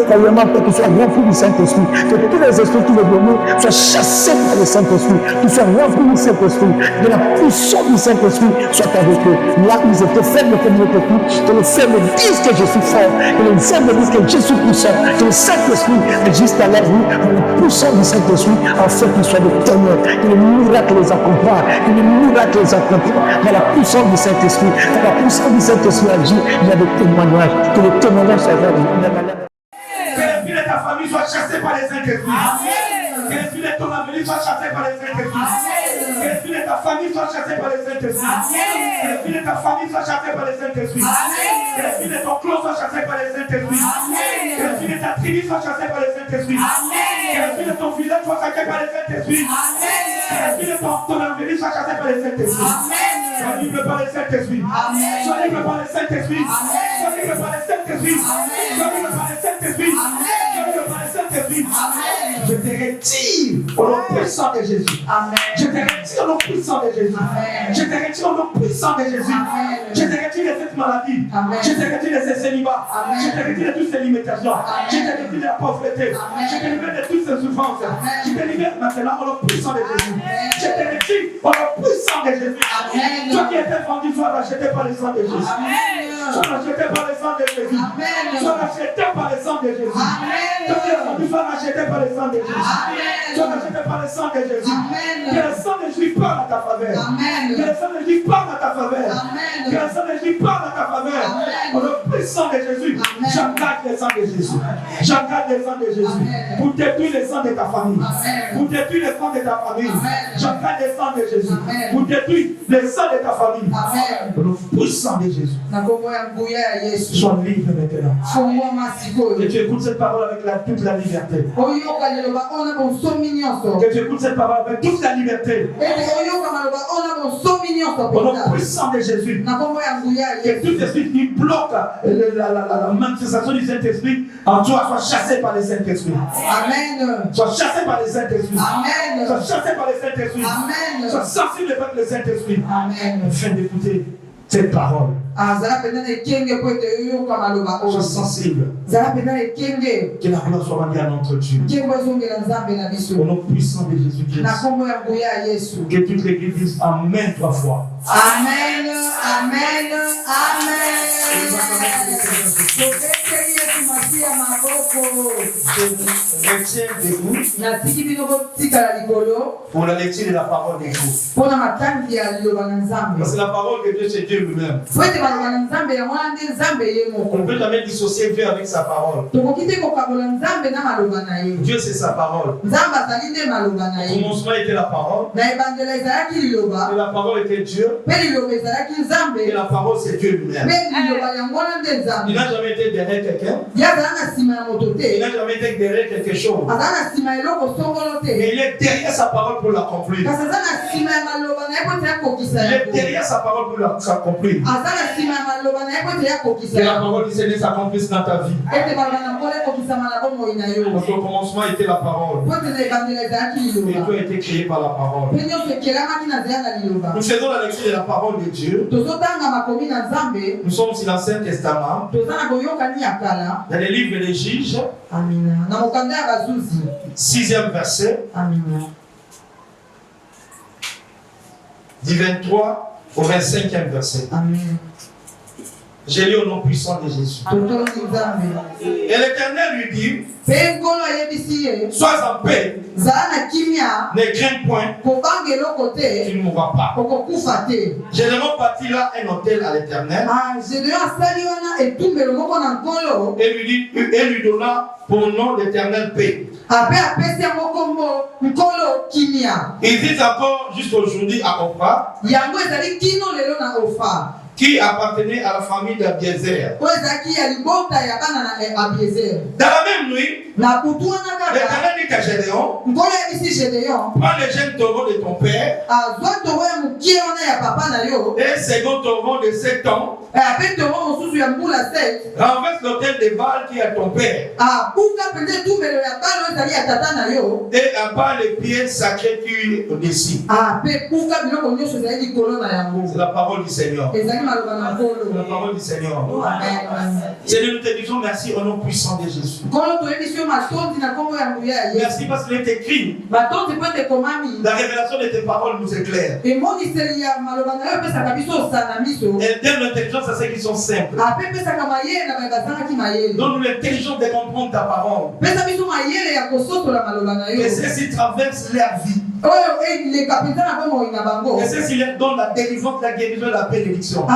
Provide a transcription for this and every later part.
carrément que tu sois rempli du Saint-Esprit, que tous les esprits qui veulent donner soient chassés par le Saint-Esprit, que tu sois rempli du Saint-Esprit, que la puissance du Saint-Esprit soit avec eux. Là où ils étaient faibles comme ils étaient tous, que les faibles disent que je suis fort, que les faibles disent que je suis puissant, que le Saint-Esprit existe à la vie, que la puissance du Saint-Esprit en fait qu'ils soient des témoins, que les miracles les accompagnent, que les miracles les accompagnent, dans la puissance du Saint-Esprit, quand la puissance du Saint-Esprit agit, il y a des témoignages, que les témoignages soient là. Que l'esprit de ta famille soit chassé par les Saint-Esprit. Que l'esprit de ton avenir soit chassé par les Saint-Esprit. Que l'esprit de ta famille soit chassé par les Saint-Esprit. Que l'esprit de ta famille soit chassé par les Saint-Esprit. Que l'esprit de ton clan soit chassé par les Saint-Esprit. Que l'esprit de ta tribu soit chassé par les Saint-Esprit. Que l'esprit de ton village soit chassé par les Saint-Esprit. Que l'esprit de ton avenir soit chassé par les Saint-Esprit. Sois libre par les Saint-Esprit. Sois libre par les Saint-Esprit. Sois libre par les Saint-Esprit. Sois libre par les Saint-Esprit. Sois libre par les Saint-Esprit. Je te retire au nom puissant de Jésus. Je te retire au nom puissant de Jésus. Je te retire au nom puissant de Jésus. Je te retire de cette maladie. Je te retire de ces célibats. Je te retire de toutes ces limitations. Je te retire de la pauvreté. Je te libère de toutes ces souffrances. Je te libère maintenant au nom puissant de Jésus. Je te retire au nom puissant de Jésus. Toi qui étais vendu, sois racheté par le sang de Jésus. Sois racheté par le sang de Jésus. Sois racheté par le sang de Jésus. Toi qui es vendu, sois racheté par le sang de Jésus. Sois racheté par le sang de Jésus. Que le sang de Jésus parle à ta faveur. Que le sang de Jésus parle à ta faveur. Que le sang de Jésus parle à ta faveur. Au nom puissant de Jésus, j'engage le sang de Jésus. J'engage le sang de Jésus. Pour détruire le sang de ta famille. Pour détruire le sang de ta famille. J'engage le sang de Jésus. Pour détruire le sang de ta famille. Au nom puissant de Jésus. Sois libre maintenant. Que tu écoutes cette parole avec toute la liberté. Que tu écoutes cette parole avec toute la liberté. Au nom puissant de Jésus. Que tout esprit qui bloque la manifestation du Saint-Esprit en toi soit chassé par le Saint-Esprit. Amen. Soit chassé par le Saint-Esprit. Amen. Soit chassé par le Saint-Esprit. Amen. Soit sensible avec le Saint-Esprit. Amen. Afin d'écouter cette parole. Sois sensible. Que la gloire soit rendue à notre Dieu. Au nom puissant de Jésus-Christ. Que toute l'église dise Amen 3 fois. Amen. Amen. Amen. Retiens debout pour la lecture de la parole de Dieu. Parce que la parole de Dieu, c'est Dieu lui-même. On ne peut jamais dissocier Dieu avec sa parole. Dieu, c'est sa parole. Au commencement était la parole. Et la parole était Dieu. Et la parole, c'est Dieu lui-même. Il n'a jamais été derrière quelqu'un. Il n'a jamais été derrière quelque chose. Mais il est derrière sa parole pour l'accomplir. Il est derrière sa parole pour l'accomplir. Que la parole du Seigneur s'accomplisse dans ta vie. Parce qu'au commencement était la parole. Et tout a été créé par la parole. Nous faisons la lecture de la parole de Dieu. Nous sommes dans l'Ancien Testament. Dans les livres des Juges. 6e verset. Du 23 au 25e verset. J'ai lu au nom puissant de Jésus. Et l'Éternel lui dit, sois en paix, ne crains point, tu ne mourras pas. J'ai vraiment bâti là un hôtel à l'Éternel. Et lui donna pour nom l'Éternel paix. Il dit encore jusqu'aujourd'hui à Opha, qui appartenait à la famille d'Abiezer. Dans la même nuit, L'Éternel dit à Gédéon, prends le jeune taureau de ton père et un second taureau de 7 ans, renverse l'autel de Baal qui est à ton père et abat les pieds sacrés qui au-dessus. C'est la parole du Seigneur. C'est la parole du Seigneur. Seigneur, nous te disons merci au nom puissant de Jésus. Merci parce qu'il est écrit. La révélation de tes paroles nous éclaire. Elle donne l'intelligence à ceux qui sont simples. Donne-nous l'intelligence de comprendre ta parole. Que ceux-ci traversent leur vie. Et ceux-ci leur donnent la délivrance, la guérison et la bénédiction.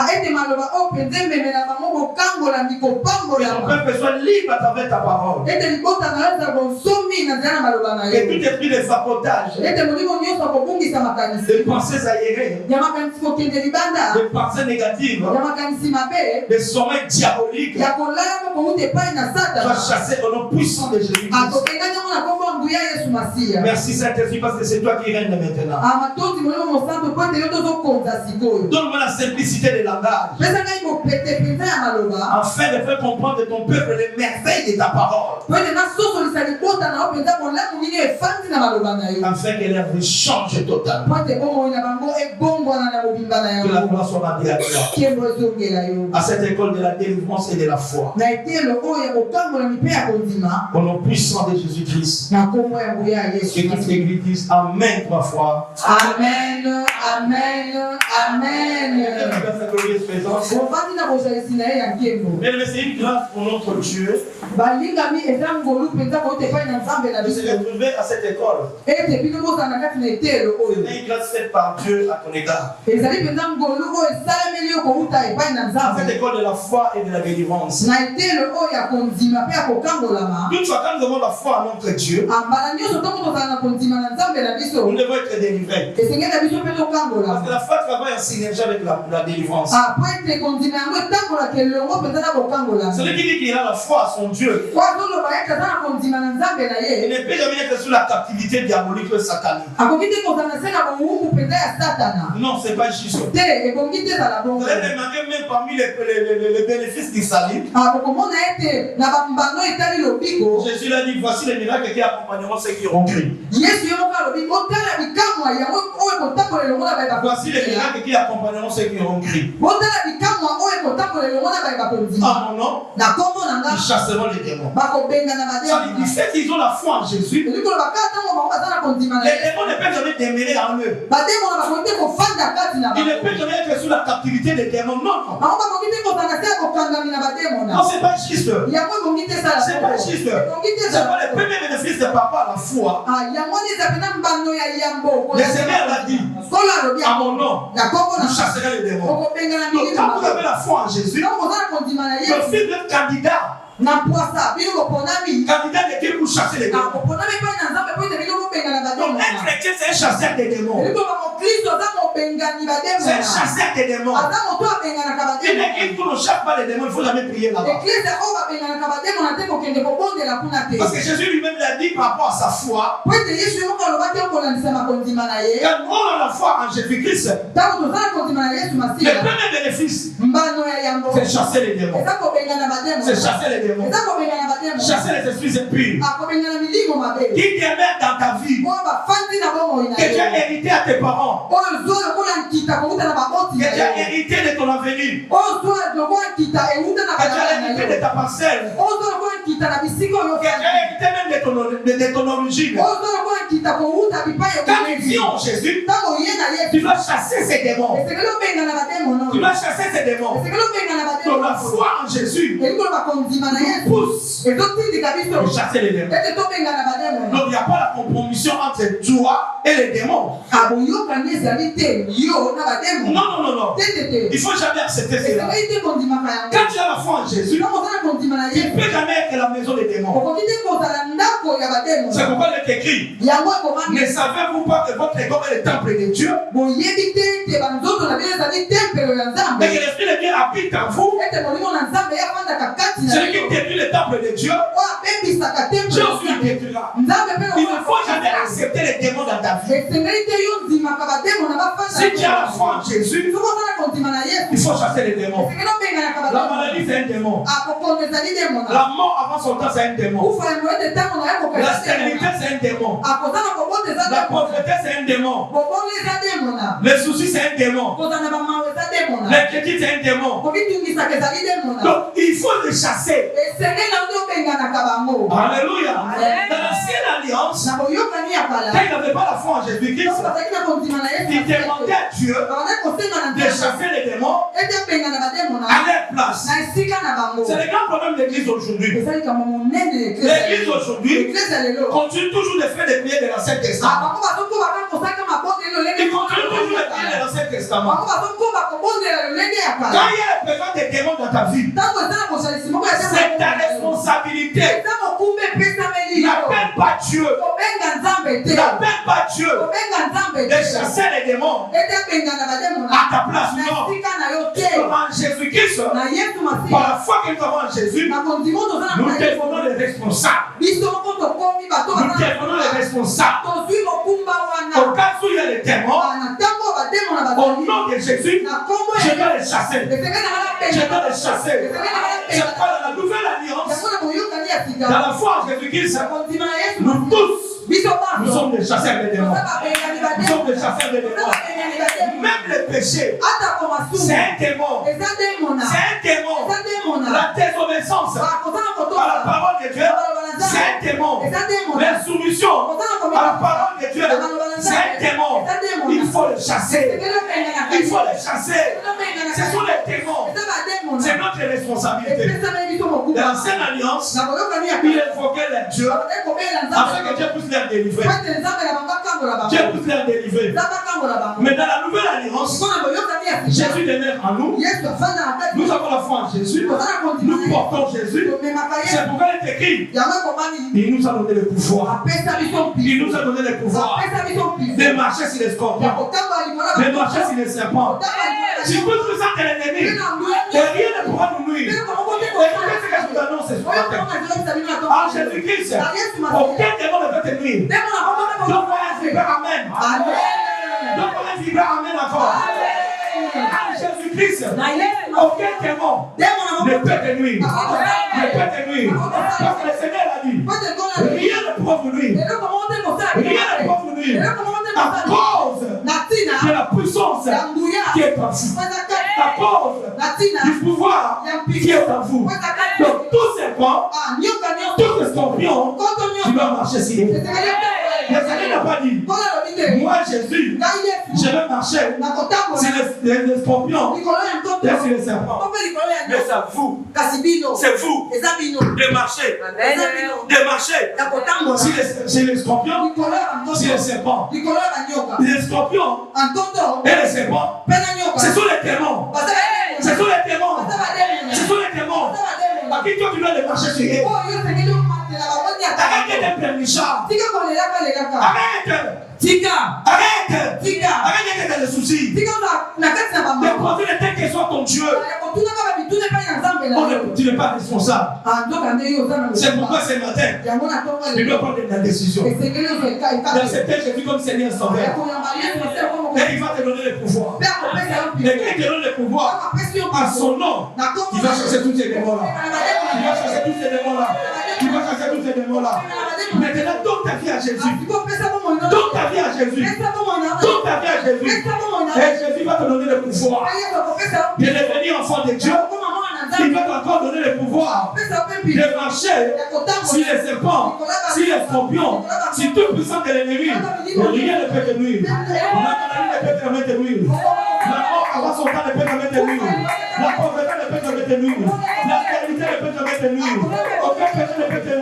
Que ton peuple soit libre à travers ta parole. Que tout esprit de sabotage, de pensées aérées, de pensées négatives, de sommeil diabolique, soit chassé au nom puissant de Jésus. Merci Saint-Esprit parce que c'est toi qui règnes maintenant. Donne-moi la simplicité de langage, afin de faire comprendre de ton peuple les merveilles de ta parole, afin que leur vie change totalement. Que la gloire soit rendue à toi. À cette école de la délivrance et de la foi, au nom puissant de Jésus-Christ, que toute l'église dise Amen 3 fois. Amen, amen, amen. Mais c'est une grâce pour notre Dieu de se retrouver à cette école. C'est une grâce faite par Dieu à ton égard. À cette école de la foi et de la délivrance. Toutefois, quand nous avons la foi en notre Dieu, nous devons être délivrés. Parce que la foi travaille en synergie avec la délivrance. Celui qui dit qu'il a la foi à son Dieu, il ne peut jamais être sous la captivité diabolique et satanique. Non, c'est pas juste. Vous allez demander même parmi les bénéfices d'Israël. Jésus l'a dit, voici les miracles qui accompagneront ceux qui auront cru. Voici les miracles qui accompagneront ceux qui auront cru. À mon nom, ils chasseront les démons. Du fait qu'ils ont la foi en Jésus, les démons ne peuvent jamais demeurer en eux. Ils ne peuvent jamais être sous la captivité des démons. Non, non. Non, c'est pas juste. C'est pas juste. C'est pas le premier bénéfice de papa à la foi. Le Seigneur l'a dit. À mon nom, vous chasserez les démons. Donc, quand vous avez la foi en Jésus, le fils d'un candidat. Candidat de Dieu pour chasser les démons. Donc, un chrétien, c'est un chasseur des démons. C'est un chasseur des démons. Une église où on ne chasse pas les démons, il ne faut jamais prier là-bas. Parce que Jésus lui-même l'a dit par rapport à sa foi. Quand on a la foi en Jésus-Christ, le premier bénéfice, c'est chasser les démons. C'est chasser les démons. Chasser les esprits impurs. Qui t'émèrent dans ta vie, que tu as hérité à tes parents, que tu as hérité de ton avenir, que tu as hérité de ta parcelle, que tu as hérité même de ton origine. Quand tu viens en Jésus, tu dois chasser ces démons. Tu dois chasser ces démons. Donc la foi en Jésus pousse pour chasser les démons. Donc il n'y a pas la compromission entre toi et les démons. Non, non, non, non. Il ne faut jamais accepter cela. Quand tu as la foi en Jésus, tu ne peux jamais être la maison des démons. C'est pourquoi il est écrit. Ne savez-vous pas que votre école est le temple de Dieu? Mais que l'Esprit de Dieu habite en vous. Celui qui détruit le temple de Dieu, Dieu Si tu as la foi en Jésus, il faut chasser les démons. La maladie, c'est un démon. La mort avant son temps, c'est un démon. La stérilité, c'est un démon. La pauvreté, c'est un démon. Les soucis, c'est un démon. L'inquiétude, c'est un démon. Donc, il faut le chasser. Alléluia. Dans l'ancienne alliance, quand il n'avait pas la foi en Jésus-Christ, il demandait à Dieu de chasser les démons à leur place. C'est le grand problème de l'église aujourd'hui. L'église aujourd'hui continue toujours de faire des prières de l'Ancien Testament. Il continue toujours de prier de l'Ancien Testament. Quand il y a le besoin des démons dans ta vie, c'est ta responsabilité. N'appelle pas Dieu. N'appelle pas Dieu de chasser les démons à ta place. Non. En Jésus-Christ, par la foi que nous avons en Jésus, nous devenons les responsables. Nous devenons les responsables. Au cas où il y a les démons, au nom de Jésus, je dois les chasser. Je dois les chasser. Je parle de la nouvelle alliance. Dans la foi en Jésus-Christ, nous tous, nous sommes des chasseurs de démons. Nous sommes des chasseurs de démons. Même le péché, c'est un démon. C'est un démon. La désobéissance à la parole de Dieu, c'est un démon. L'insoumission à la parole de Dieu, c'est un démon. Il faut le chasser. Il faut le chasser. Ce sont les démons. C'est notre responsabilité. Dans l'ancienne alliance, il invoquait les dieux afin que Dieu puisse les délivrer. Dieu puisse les délivrer. Mais dans la nouvelle alliance, Jésus demeure en nous. Nous avons la foi en Jésus. Nous portons Jésus. C'est pourquoi il est écrit. Il nous a donné le pouvoir. Il nous a donné le pouvoir de marcher sur les scorpions, de marcher sur les serpents. Si vous êtes l'ennemi, et rien ne pourra nous nuire. Écoutez ce que je vous annonce ce matin. En Jésus-Christ, aucun démon ne peut te nuire. Donc, on va vibrer Amen. Donc, on va vibrer Amen encore. En Jésus-Christ, aucun démon ne peut te nuire. Ne peut te nuire. Parce que le Seigneur a dit, rien ne pourra vous nuire. Rien ne pourra vous nuire. À cause de la puissance qui est en vous. À cause du pouvoir qui est en vous. Donc, tous ces points, tous les scorpions, tu dois marcher sur eux. Le Seigneur n'a pas dit, moi Jésus, je vais marcher sur les scorpions et sur les serpents. Mais c'est vous de marcher sur les scorpions, sur les serpents. Les scorpions et les serpents, ce sont les démons. Ce sont les démons. Ce sont les démons. À qui toi tu dois les marcher sur eux? Arrête d'être pleurnichard. Arrête. Arrête d'être dans les soucis. De poser les têtes qui sont ton Dieu. Tu n'es pas responsable. C'est pourquoi ce matin, tu dois prendre la décision. D'accepter Jésus comme Seigneur Sauveur. Et il va te donner le pouvoir. Et quand il te donne le pouvoir, à son nom, il va chasser tous ces démons-là. Il va chasser tous ces démons-là. Il va chasser tous ces démons-là. Maintenant, donne ta vie à Jésus. Donne ta vie à Jésus. Donne ta vie à Jésus. Et Jésus va te donner le pouvoir de devenir enfant de Dieu. Il va t'encore donner le pouvoir de marcher sur les serpents, sur les scorpions, sur tout puissant de l'ennemi. Rien ne peut te nuire. La maladie ne peut te nuire. La mort avant son temps ne peut te nuire. La pauvreté ne peut te nuire. La stérilité ne peut te nuire. Aucun péché ne peut te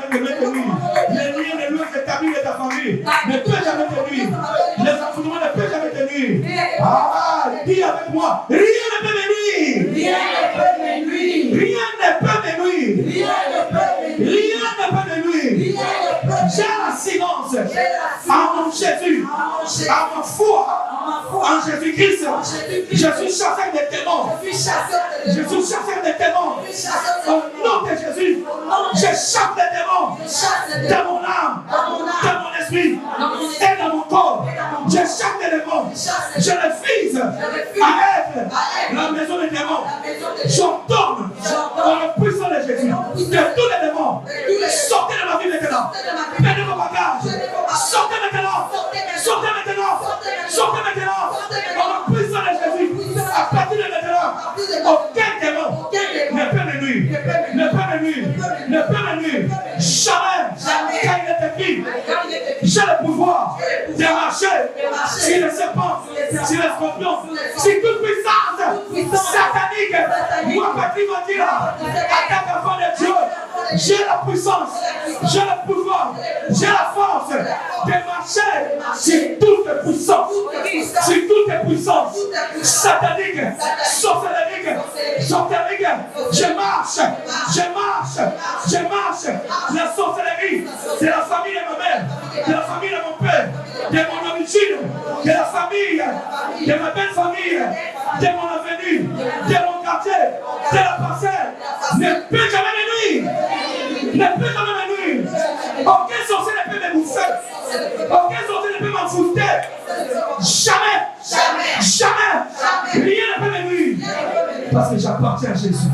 nuire. Les liens de l'eau établis de ta famille ne peut jamais te nuire. Les affrontements ne peuvent jamais te nuire. Ah, dis avec moi, rien ne peut me nuire. Rien ne peut me nuire. Rien ne peut me nuire. Rien ne peut me nuire. J'ai la silence en mon Jésus, à ma foi en Jésus-Christ. Je suis chasseur des démons. Je suis chasseur des démons. Au nom de Jésus, je chasse les démons dans mon âme, dans mon esprit et dans mon corps. Je chaque élément, je refuse à être la maison des démons. J'ordonne dans le puissant de Jésus que tous les démons sortez de ma vie maintenant. Prenez vos bagages. Sortez maintenant. Sortez maintenant. Sortez maintenant. Dans le puissant de Jésus. À partir de maintenant, aucun démon ne peut me nuire. Ne peut me nuire. Ne peut me nuire. Jamais. Quand il est écrit, j'ai le pouvoir de marcher sur les serpents, sur les scorpions, sur toute puissance satanique. Moi, Patrick m'a dit là, attaque enfant de Dieu. J'ai la puissance, j'ai le pouvoir, j'ai la force de marcher sur toutes les puissances, sur toutes les puissances sataniques, sorcelleries, je marche. La sorcellerie, c'est la famille de ma mère, de la famille de mon père, de mon origine, de la famille, de ma belle famille, de mon avenir, de mon quartier, de la parcelle, ne peut jamais me nuire. Ne peut jamais me nuire. Aucun sorcier ne peut me bouffer. Aucun sorcier ne peut m'enfouter. Jamais. Rien ne peut me nuire. Parce que j'appartiens à Jésus.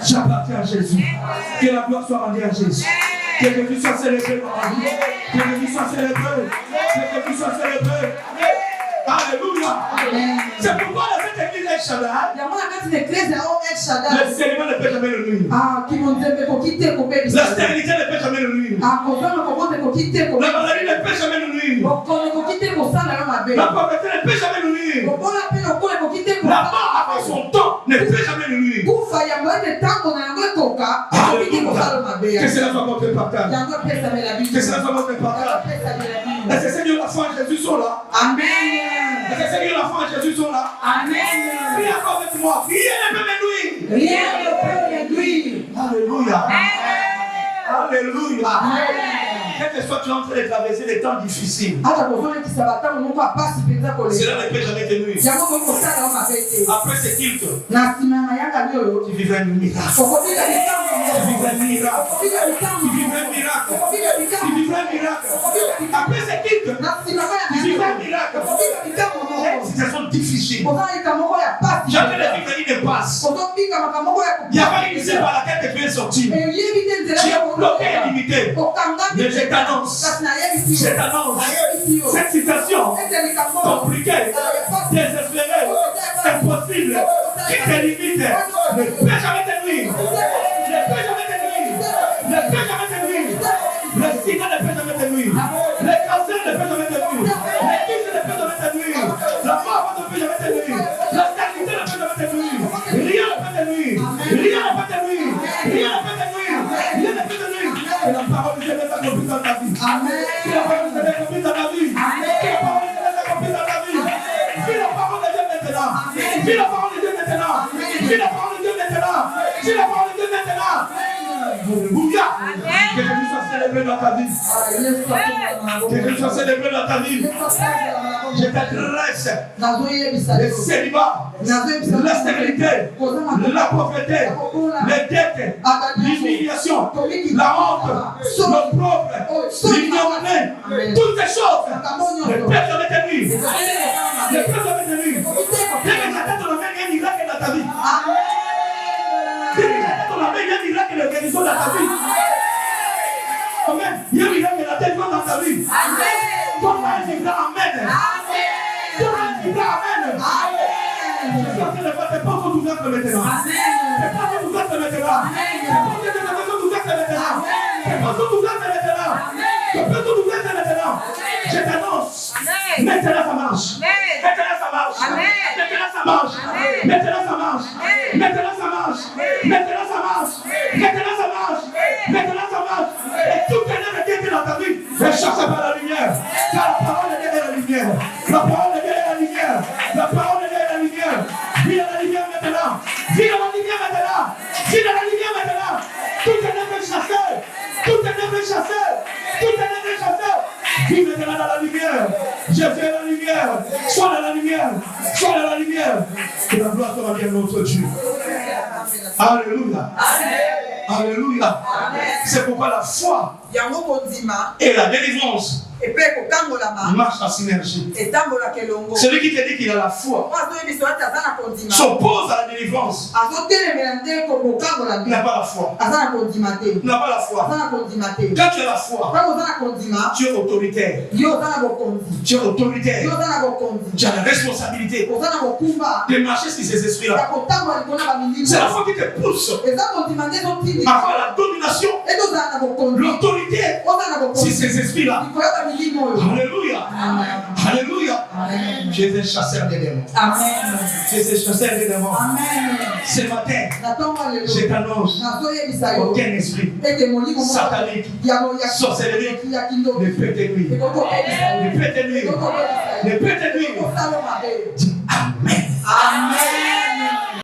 J'appartiens à Jésus. Que la gloire soit rendue à Jésus. Que Jésus soit célébré dans ma vie. Que Jésus soit célébré. Que Jésus soit célébré. Alléluia. C'est pourquoi dans cette église El Shaddai, le Seigneur ne peut jamais le nuire. La stérilité ne peut jamais le nuire. La maladie ne peut jamais le nuire. La pauvreté ne peut jamais le nuire. La mort avant son temps ne peut jamais le nuire. Que cela soit votre partage. Que cela soit votre partage. Est-ce que Seigneur, la foi en Jésus sont là? Amen. Est-ce que Seigneur, la foi en Jésus sont là? Amen. Prie encore avec moi. Rien ne peut me nuire. Rien ne peut me nuire. Alléluia. Alléluia. Amen. Quel que soit tu es en train de traverser des temps difficiles, cela ne peut jamais te nuire. Après ce culte, tu vivras un miracle. Tu vivras un miracle. Tu vivras un miracle. Tu vivras un miracle. Après ce culte, tu vivras un miracle. Une situation difficile. Jamais la vie de vie ne passe. Il n'y a pas une idée par laquelle tu es sorti. Tu es bloqué et limité. Mais je t'annonce, cette situation compliquée, désespérée, impossible, qui te limite, ne peut jamais te nuire. Ne peut jamais te nuire. Ne peut jamais te nuire. Le sida ne peut jamais te nuire. Le cancer ne peut jamais te nuire. Le kyste ne peut jamais te nuire. La mort ne peut jamais te nuire. La stérilité ne peut jamais te nuire. Rien ne peut te nuire. Rien ne peut te nuire. Rien ne peut te nuire. Rien ne peut te nuire. Et la parole de Dieu est accomplie dans ta vie. Amen. Et la parole de Dieu est accomplie dans ta vie. Et la parole de Dieu est accomplie dans ta vie. Vis la parole de Dieu maintenant. Vis la parole de Dieu maintenant. Vis la parole de Dieu maintenant. Vis la parole de Dieu maintenant. Alléluia. Que Jésus soit célébré dans ta vie. Que Jésus soit célébré dans ta vie. Je t'adresse le célibat, la stérilité, la pauvreté, les dettes, l'humiliation, la honte, l'opprobre, l'ignorance, toutes ces choses ne peuvent jamais te nuire. Ne peuvent jamais te nuire. Dès que ta tête, on a fait un miracle dans ta vie. Dès que ta tête, on a fait un miracle de guérison dans ta vie. Amen. Il y a un miracle de délivrance dans ta vie. Ton mari dira Amen. Ton mari dira Amen. Je pense que les portes sont ouvertes maintenant. Les portes sont ouvertes maintenant. Les portes sont ouvertes maintenant. Les portes sont ouvertes maintenant. Les portes sont ouvertes maintenant. Je t'annonce. Maintenant ça marche. Maintenant ça marche. Maintenant ça marche. Maintenant ça marche. Maintenant ça marche. Maintenant ça marche. Maintenant ça marche. Maintenant ça marche. Et tout ténèbre qui était dans ta vie est chassé par la lumière. Car la parole de Dieu est la lumière. La parole de Dieu est la lumière. La parole de Dieu est la lumière. Vis dans la lumière maintenant. Vis dans la lumière maintenant. Vis dans la lumière maintenant. Tout ténèbre est chassé. Tout ténèbre est chassé. Tout ténèbre est chassé. Vis maintenant dans la lumière. Jésus est la lumière. Sois dans la lumière. Sois dans la lumière. Que la gloire soit bien notre Dieu. Alléluia. Alléluia. C'est pourquoi la foi yango kondima et la délivrance epe kokambolama marchent en synergie. etambolaka elongo Celui qui te dit qu'il a la foi oyo azoyebisa ati aza na kondima s'oppose à la délivrance. azotelemela nde kokambola Il n'a pas la foi. aza na kondima te Il n'a pas la aza foi. na kondima te Quand tu as la foi, ntango oza na kondima tu es autoritaire. yo oza na bokonzi Tu es autoritaire. yo oza na bokonzi Tu as la responsabilité oza na bokumba de marcher sur ces ya esprits-là. kotambola likolo na bamilimo C'est la foi qui te pousse eza kondima nde à ezotindika faire la domination, ete ozala na bokonzi l'autorité oza na sur bokonzi ces esprits-là. likolo ya bamilimo oyo Alléluia. Alléluia. Amen. Tu es un chasseur des démons. Amen. Tu es un chasseur des démons. Amen. Ce matin, na ntongo ya lelo je t'annonce nazoyebisa yo aucun esprit ete molimo satanique, sorcellerie, ya kindoki ne peut te nuire. ekokobebisa yo Ne peut te nuire. ekokobebisa Ne yo peut te nuire. ekosala mabe Dis Amen. amen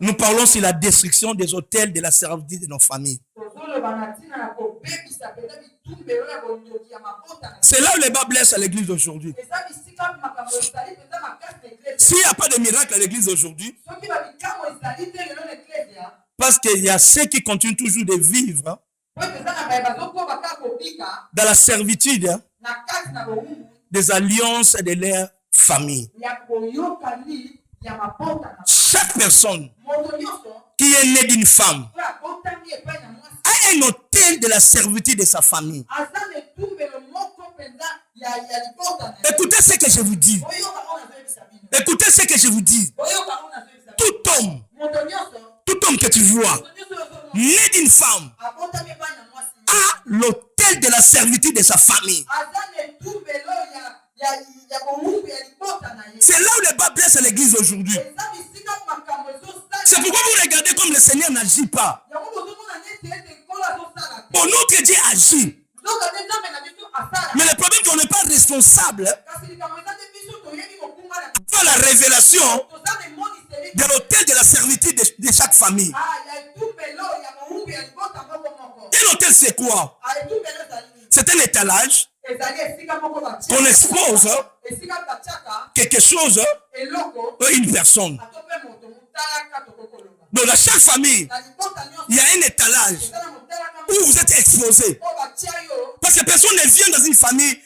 Nous parlons sur la destruction des hôtels de la servitude de nos familles. tozoloba na ntina na kobebisa mpenza bitumbelo ya bondoki ya mabota na C'est là où les bas blessent à l'église d'aujourd'hui. eza bisika makambo ezali mpenza makasi na eklezia S'il n'y a pas de miracle à l'église d'aujourd'hui, soki babikambo ezali te lelo na eklezia parce qu'il y a ceux qui continuent toujours de vivre po ete eza na baye bazokoba kaka kobika dans la servitude na kati na bowumbu des alliances de leur famille. ya boyokani ya mabota na Chaque personne moto nyonso qui est née d'une femme oyo abotami epai na mwasi a un hôtel de la servitude de sa famille. aza na etumbelo moko mpenza ya libota na ye. Écoutez ce que je vous dis. boyoka ngo nazoyebisa bino Écoutez ce que je vous dis. boyoka ngo nazoyebisa bino Tout homme, moto nyonso tout homme que tu vois, moto nyonso oyo ozomona né d'une femme, abotami epai na mwasi a l'hôtel de la servitude de sa famille. aza na etumbelo ya bowumbu ya libota na ye C'est là où les bas blessent à l'église aujourd'hui. eza bisika makambo C'est ezosala pourquoi vous regardez comme le Seigneur n'agit pas. yango bozomona neti ete nkolo azosala te Bon, notre Dieu agit. zoka nde nzambe na biso asala Mais le problème c'est qu'on n'est pas responsable kasi likambo eza te biso toyebi mokumba na de la révélation toza na emoniseli de l'hôtel de la servitude de chaque famille. ya etumbelo ya bowumbu ya libota moko moko Et l'hôtel c'est quoi? etumbelo ezali nini C'est un étalage ezali esika moko batia qu'on expose esika batiaka quelque chose eloko à une personne. ato mpe moto motalaka tokokoloba Donc dans chaque famille, na libota nyonso il y a un étalage eza na motalaka où vous êtes exposé. oyo batia yo Parce que personne ne vient dans une famille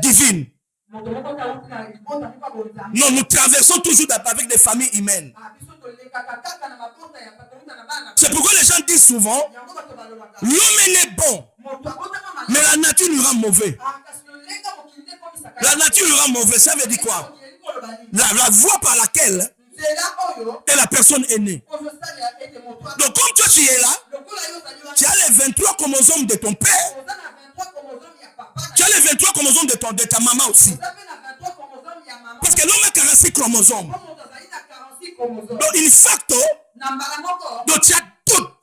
divine. moto moko tauti na libota moko bonzambe Non, nous traversons toujours avec des familles humaines. biso tolekaka kaka na mabota ya patouta na bana C'est pourquoi les gens disent souvent, yango bato balobaka l'homme est né bon, moto abotama mais malamu la nature nous rend mauvais. kasi lolenga mokili nde ekomisaka La nature nous rend mauvais, ça veut dire quoi? mokili koloba nini La voie par laquelle nzela oyo la personne est née. ozosalela ete moto Donc comme toi tu es là, lokola yo ozali wana tu as les 23 chromosomes de ton père, oza na 23 chromosome ya papa na tu as les 23 chromosomes de ta maman aussi. oza mpe na 23 chromosome ya mama Parce que l'homme a 46 chromosomes. po moto azali na 46 chromosome Donc in fact, na mbala moko donc tu as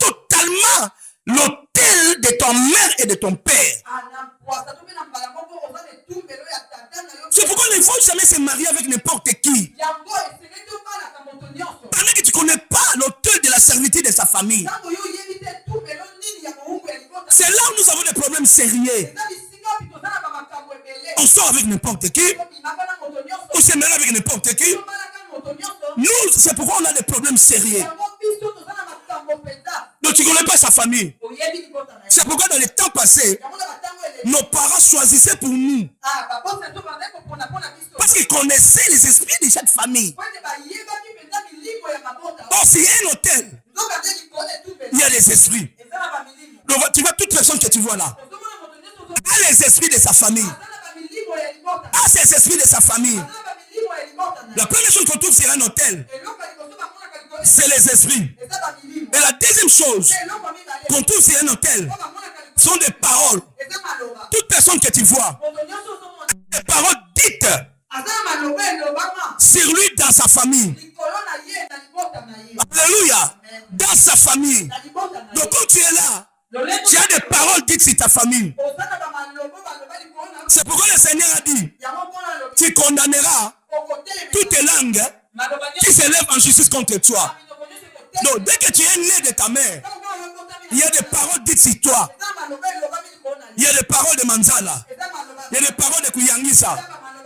totalement l'hôtel de ton mère et de ton père. na mpwasa to mpe na mbala moko oza na etumbelo ya tata na yo C'est pourquoi il ne faut jamais se marier avec n'importe qui. yango esengeli obalaka moto nyonso Pendant que tu ne connais pas l'auteur de la servitude de sa famille. ntango yo oyebi te etumbelo nini ya bowumbu ya libota C'est là où nous avons des problèmes sérieux. eza bisika opi toza na bamakambo ebele On sort avec n'importe qui, obimaka na moto nyonso on se marie avec n'importe qui. obalaka moto nyonso Nous, c'est pourquoi on a des problèmes sérieux. yango biso toza na makambo mpenza Donc tu ne connais pas sa famille. oyebi libota na yo C'est pourquoi dans les temps passés, yango na batango eleki nos parents choisissaient pour nous. babosa to bandai kopona mpona biso Parce qu'ils connaissaient les esprits de cette famille. po ete bayebaki mpenza milimo ya mabota Or, s'il y a un hôtel, nzoka nde likolo il y etumbelo a les esprits. eza na bamilimo Donc tu vois toute personne que tu vois là, ozomona moto nyonso a les esprits de sa famille, aza na bamilimo ya libota a ces esprits de sa famille. aza na bamilimo ya libota na La première chose qu'on trouve sur un hôtel, eloko ya liboso bamonaka likolo c'est les esprits. eza bamilimo Et la deuxième chose te eloko mibale qu'on trouve sur un hôtel po bamonaka likolo sont des paroles. eza maloba Toute personne que tu vois, moto nyonso ozomona des paroles dites aza na maloba elobama sur lui dans sa famille. likolo na ye na libota na ye Alléluia. Dans sa famille. na libota na Donc ye quand tu es là, lolenge tu as des paroles dites sur ta famille. oza na bamalobo baloba likolo na C'est pourquoi le Seigneur a dit, yango mpona lobi tu condamneras okotelemela toutes les langues maloba qui nyonso s'élèvent en justice contre toi. minoko nyonso ekotelema Donc dès que tu es né de ta mère, ntango mwana yo ekotami il y a des paroles dites sur toi. eza maloba elobami likolo na Il y ye a des paroles de Manzala. eza maloba Il y a des paroles de Kuyangisa.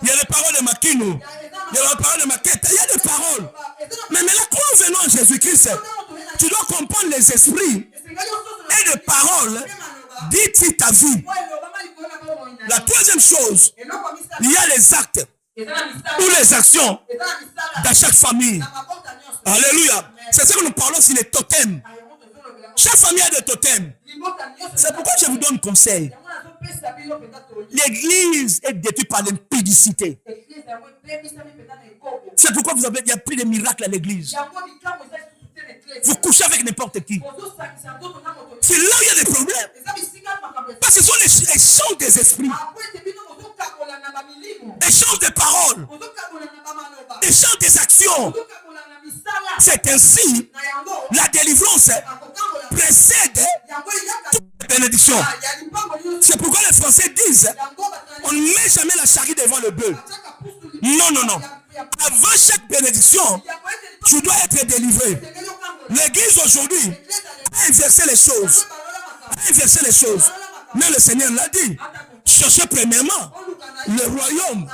Il y a des paroles de Makino. Il y a des paroles de Maketa. Il y a des paroles. Mais là, quand nous venons en Jésus-Christ, Tu dois comprendre les esprits et les paroles dites ta vie. La troisième chose, il y a les actes ou les actions dans chaque famille. Alléluia. C'est ce que nous parlons sur les totems. Chaque famille a des totems. C'est pourquoi je vous donne conseil. L'église est détruite par l'impudicité. C'est pourquoi il y a plus de miracles à l'église. Vous couchez avec n'importe qui. C'est là où il y a des problèmes. Parce que ce sont les échanges des esprits. Échange des paroles. Échange des actions. C'est ainsi la délivrance précède toute bénédiction. C'est pourquoi les Français disent on ne met jamais la charrue devant le bœuf. Non, non, non. Avant chaque bénédiction, tu dois être délivré. L'église aujourd'hui a inversé les choses. A inversé les choses. Mais le Seigneur l'a dit. Cherchez premièrement le royaume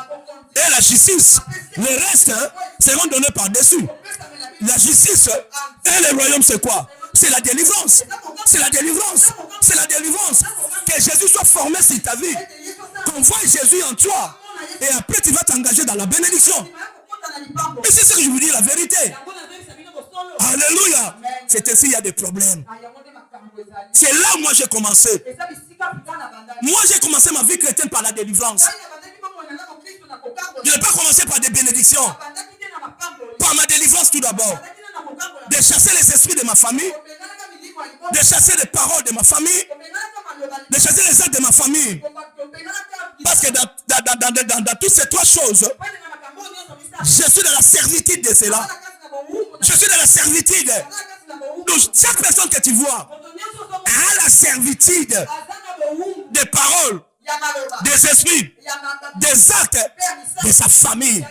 et la justice. Les restes seront donnés par-dessus. La justice et le royaume, c'est quoi? C'est la délivrance. C'est la délivrance. C'est la délivrance. Que Jésus soit formé sur ta vie. Qu'on voit Jésus en toi. Et après, tu vas t'engager dans la bénédiction. Et c'est ce que je vous dis, la vérité. Alléluia. C'est ainsi, il y a des problèmes. C'est là où moi j'ai commencé. Moi, j'ai commencé ma vie chrétienne par la délivrance. Je n'ai pas commencé par des bénédictions. Par ma délivrance tout d'abord. De chasser les esprits de ma famille. De chasser les paroles de ma famille. De chasser les actes de ma famille. Parce que dans toutes ces trois choses, je suis dans la servitude de cela. Je suis dans la servitude. Donc, chaque personne que tu vois a la servitude des paroles, des esprits, des actes de sa famille.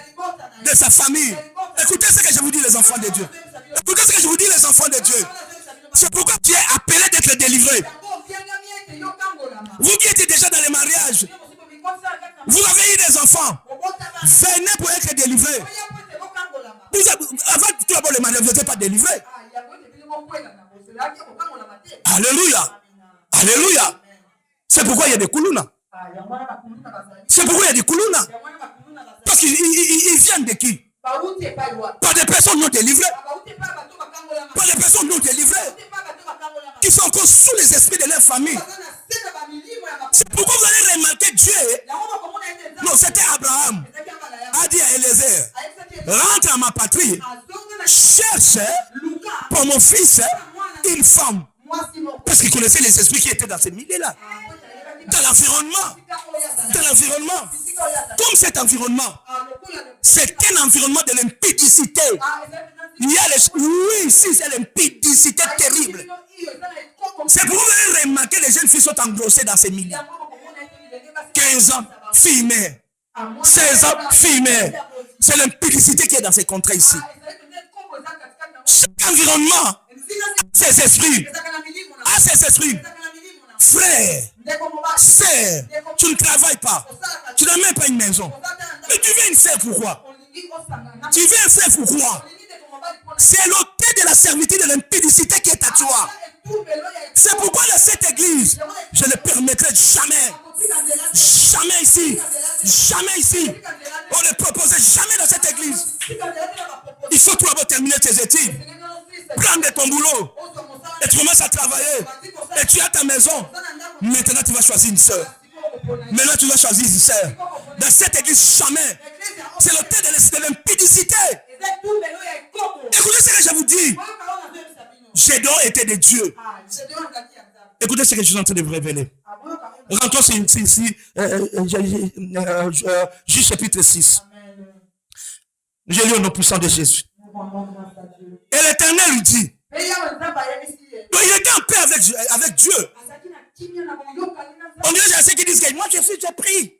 De sa famille. Écoutez ce que je vous dis, les enfants de Dieu. Écoutez ce que je vous dis, les enfants de Dieu. C'est pourquoi tu es appelé d'être délivré. Vous qui êtes déjà dans les mariages, vous avez eu des enfants. Venez pour être délivré. Avant tout d'abord le mariage, vous n'êtes pas délivré. Alléluia. Alléluia. C'est pourquoi il y a des koulouna. C'est pourquoi il y a des koulouna. Parce qu'ils viennent de qui? Par des personnes non délivrées. Par des personnes non délivrées. Qui sont encore sous les esprits de leur famille. C'est pourquoi vous allez remarquer Dieu. Non, c'était Abraham. A dit à Eliezer, rentre à ma patrie. Cherche pour mon fils une femme. Parce qu'il connaissait les esprits qui étaient dans ce milieu-là. Dans l'environnement. Dans l'environnement. Comme cet environnement, c'est un environnement de l'impudicité. Il y a les... Oui, ici, c'est l'impudicité terrible. C'est pourquoi vous allez remarquer les jeunes filles sont engrossées dans ces milieux. 15 ans, filles mères. 16 ans, filles mères. C'est l'impudicité qui est dans ces contrées ici. Chaque environnement a ses esprits. A ses esprits. Frère, sœur, tu ne travailles pas. Tu n'as même pas une maison. Mais tu veux une sœur pourquoi? Tu veux un frère pourquoi? C'est l'autel de la servitude de l'impudicité qui est à toi. C'est pourquoi dans cette église, je ne permettrai jamais. Jamais ici. Jamais ici. On ne proposait jamais dans cette église. Il faut tout d'abord terminer tes études. Prendre ton boulot. Et tu commences à travailler. Et tu as ta maison. Maintenant, tu vas choisir une soeur. Maintenant, tu vas choisir une soeur. Dans cette église, jamais. C'est l'autel de l'impudicité. Écoutez ce que je vous dis. Gédéon était de Dieu. Écoutez ce que je suis en train de vous révéler. Rentrons ici, Juge chapitre 6. J'ai lu au nom puissant de Jésus. Et l'Éternel lui dit, donc il était en paix avec Dieu. On dirait à ceux qui disent que moi j'ai pris.